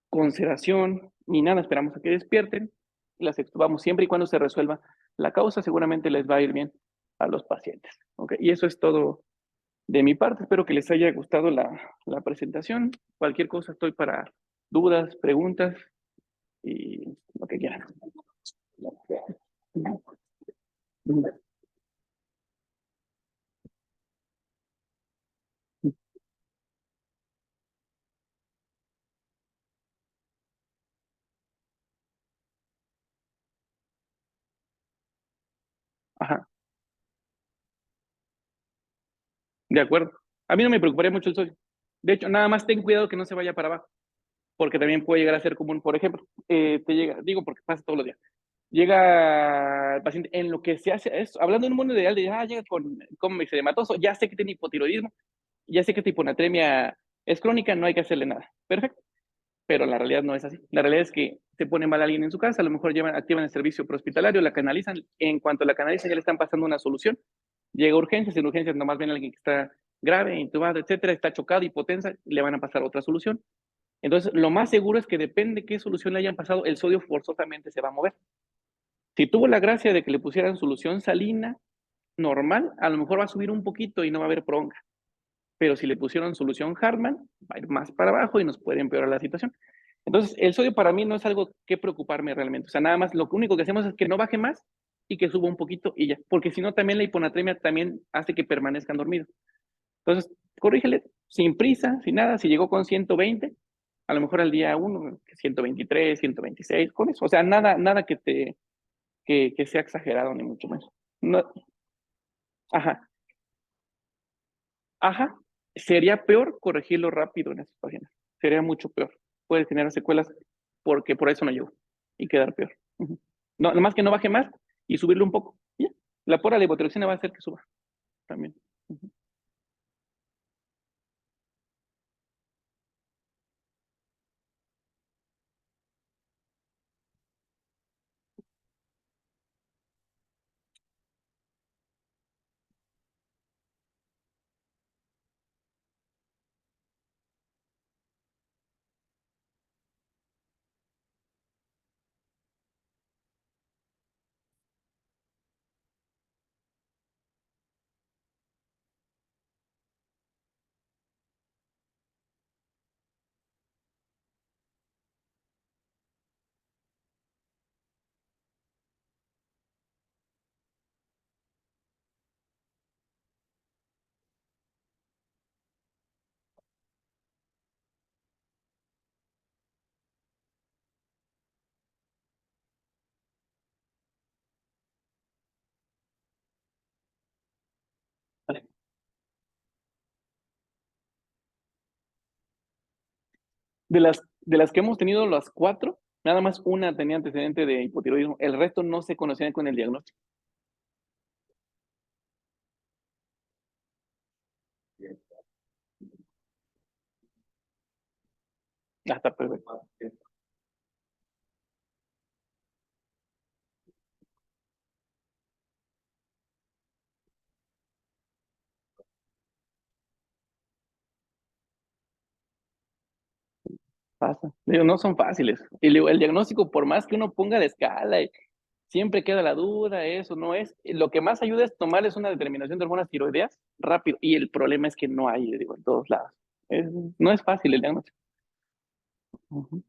con sedación, ni nada, esperamos a que despierten, las extubamos siempre y cuando se resuelva la causa, seguramente les va a ir bien a los pacientes. ¿Okay? Y eso es todo de mi parte, espero que les haya gustado la presentación. Cualquier cosa estoy para dudas, preguntas y lo que quieran. Ajá, de acuerdo. A mí no me preocuparía mucho el sodio. De hecho, nada más ten cuidado que no se vaya para abajo, porque también puede llegar a ser común. Por ejemplo, te llega, digo porque pasa todos los días, llega el paciente en lo que se hace esto, hablando en un mundo ideal de, llega con mixedematoso, ya sé que tiene hipotiroidismo, ya sé que esta hiponatremia es crónica, no hay que hacerle nada. Perfecto. Pero la realidad no es así. La realidad es que se pone mal a alguien en su casa, a lo mejor activan el servicio prehospitalario, la canalizan, en cuanto la canalizan ya le están pasando una solución, llega a urgencias, en urgencias nomás ven a alguien que está grave, intubado, etcétera, está chocado, hipotensa, le van a pasar otra solución. Entonces, lo más seguro es que depende de qué solución le hayan pasado, el sodio forzosamente se va a mover. Si tuvo la gracia de que le pusieran solución salina normal, a lo mejor va a subir un poquito y no va a haber bronca. Pero si le pusieron solución Hartmann, va a ir más para abajo y nos puede empeorar la situación. Entonces, el sodio para mí no es algo que preocuparme realmente. O sea, nada más lo único que hacemos es que no baje más y que suba un poquito y ya. Porque si no, también la hiponatremia también hace que permanezcan dormidos. Entonces, corrígele sin prisa, sin nada. Si llegó con 120, a lo mejor al día 1, 123, 126, con eso. O sea, nada que sea exagerado, ni mucho menos. No, ajá, ajá. Sería peor corregirlo rápido en esas páginas. Sería mucho peor. Puede generar secuelas porque por eso no llegó y quedar peor. Ujú. No, nomás que no baje más y subirlo un poco. Ya. La pora de hipotiroxina va a hacer que suba también. Ujú. Vale. De las que hemos tenido las cuatro, nada más una tenía antecedente de hipotiroidismo. El resto no se conocían con el diagnóstico. Ah, está perfecto. Pasa. Digo, no son fáciles. Y luego el diagnóstico, por más que uno ponga la escala, siempre queda la duda, eso no es. Lo que más ayuda es tomarles una determinación de hormonas tiroideas rápido. Y el problema es que no hay, digo, en todos lados. Es- no es fácil el diagnóstico. Ujú.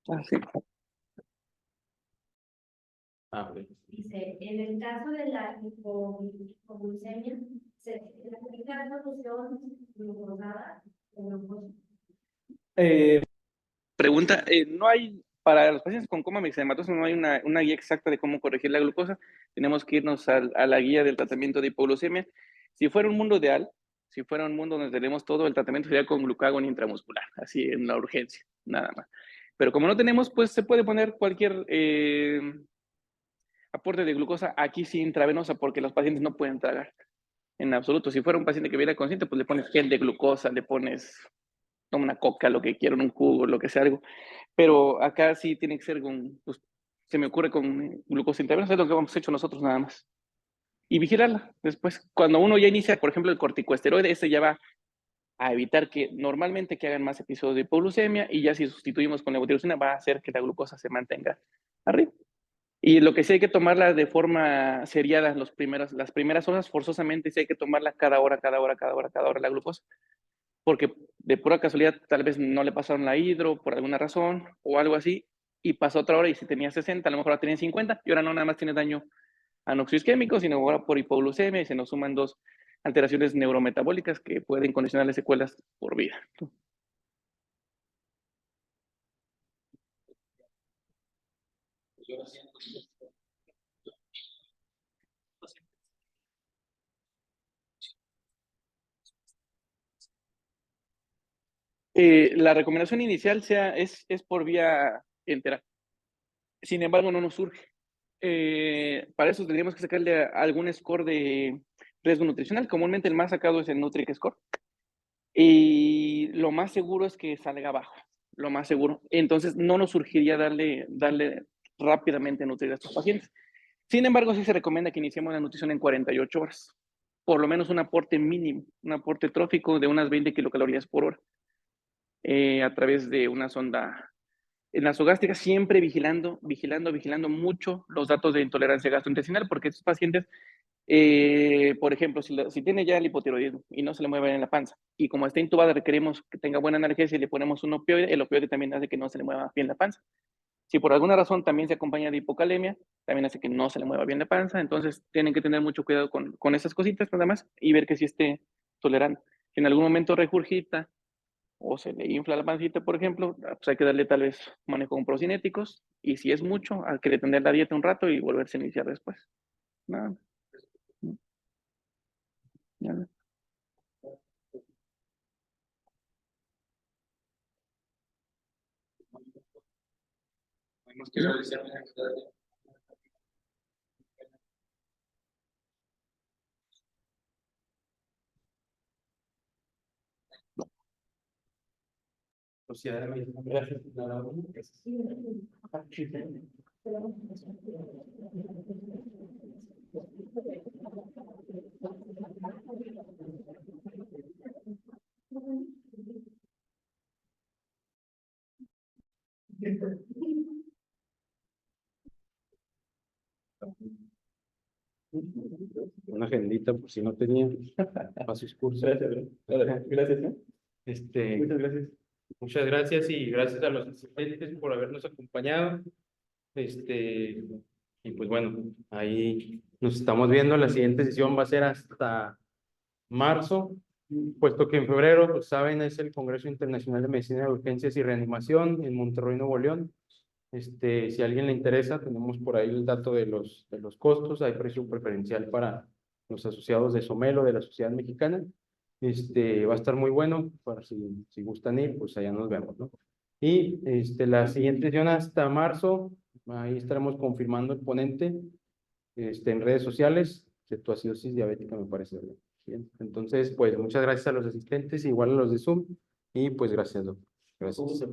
Así. Ah, ok. Dice, en el caso de la hipoglucemia, ¿se aplica solución glucosada o glucosa? Pregunta, no hay, para los pacientes con coma mixedematoso no hay una guía exacta de cómo corregir la glucosa. Tenemos que irnos a la guía del tratamiento de hipoglucemia. Si fuera un mundo ideal, si fuera un mundo donde tenemos todo, el tratamiento sería con glucagón intramuscular, así en la urgencia, nada más. Pero como no tenemos, pues se puede poner cualquier aporte de glucosa aquí sí intravenosa porque los pacientes no pueden tragar en absoluto. Si fuera un paciente que viera consciente, pues le pones gel de glucosa, le pones toma una coca, lo que quieran, un jugo, lo que sea, algo. Pero acá sí tiene que ser con, pues, se me ocurre con glucosa intravenosa, es lo que hemos hecho nosotros nada más. Y vigilarla después. Cuando uno ya inicia, por ejemplo, el corticosteroide, ese ya va a evitar que normalmente que hagan más episodios de hipoglucemia, y ya si sustituimos con levotiroxina va a hacer que la glucosa se mantenga arriba. Y lo que sí hay que tomarla de forma seriada las primeras horas, forzosamente sí hay que tomarla cada hora, cada hora, cada hora, cada hora la glucosa, porque de pura casualidad tal vez no le pasaron la hidro por alguna razón o algo así, y pasó otra hora y si tenía 60, a lo mejor ahora tenía 50, y ahora no nada más tiene daño anoxios químicos, sino ahora por hipoglucemia, y se nos suman dos alteraciones neurometabólicas que pueden condicionarle secuelas por vida. La recomendación inicial es por vía entera. Sin embargo, no nos surge. Para eso tendríamos que sacarle algún score de riesgo nutricional. Comúnmente el más sacado es el Nutric Score. Y lo más seguro es que salga bajo, lo más seguro. Entonces, no nos surgiría darle rápidamente a nutrir a estos pacientes. Sin embargo, sí se recomienda que iniciemos la nutrición en 48 horas. Por lo menos un aporte mínimo, un aporte trófico de unas 20 kilocalorías por hora a través de una sonda nasogástrica, siempre vigilando mucho los datos de intolerancia gastrointestinal, porque estos pacientes, por ejemplo, si tiene ya el hipotiroidismo y no se le mueve en la panza, y como está intubada requerimos que tenga buena analgesia y le ponemos un opioide, el opioide también hace que no se le mueva bien la panza. Si por alguna razón también se acompaña de hipocalemia, también hace que no se le mueva bien la panza, entonces tienen que tener mucho cuidado con esas cositas nada más y ver que sí esté tolerando. Si en algún momento regurgita o se le infla la pancita, por ejemplo, pues hay que darle tal vez manejo con procinéticos, y si es mucho, hay que detener la dieta un rato y volverse a iniciar después. Nada, nada. Sociedad de Medicina. Gracias. Una agendita por si no tenía para sus cursos. Gracias. Muchas gracias. Muchas gracias y gracias a los asistentes por habernos acompañado. Y pues bueno, ahí nos estamos viendo. La siguiente sesión va a ser hasta marzo, puesto que en febrero, pues saben, es el Congreso Internacional de Medicina de Urgencias y Reanimación en Monterrey, Nuevo León. Si a alguien le interesa, tenemos por ahí el dato de los costos. Hay precio preferencial para los asociados de Somelo, de la Sociedad Mexicana. Va a estar muy bueno, para si gustan ir, pues allá nos vemos, ¿no? Y la siguiente sesión hasta marzo, ahí estaremos confirmando el ponente en redes sociales, cetoacidosis diabética me parece. Bien, entonces, pues muchas gracias a los asistentes, igual a los de Zoom, y pues gracias, doctor. Gracias.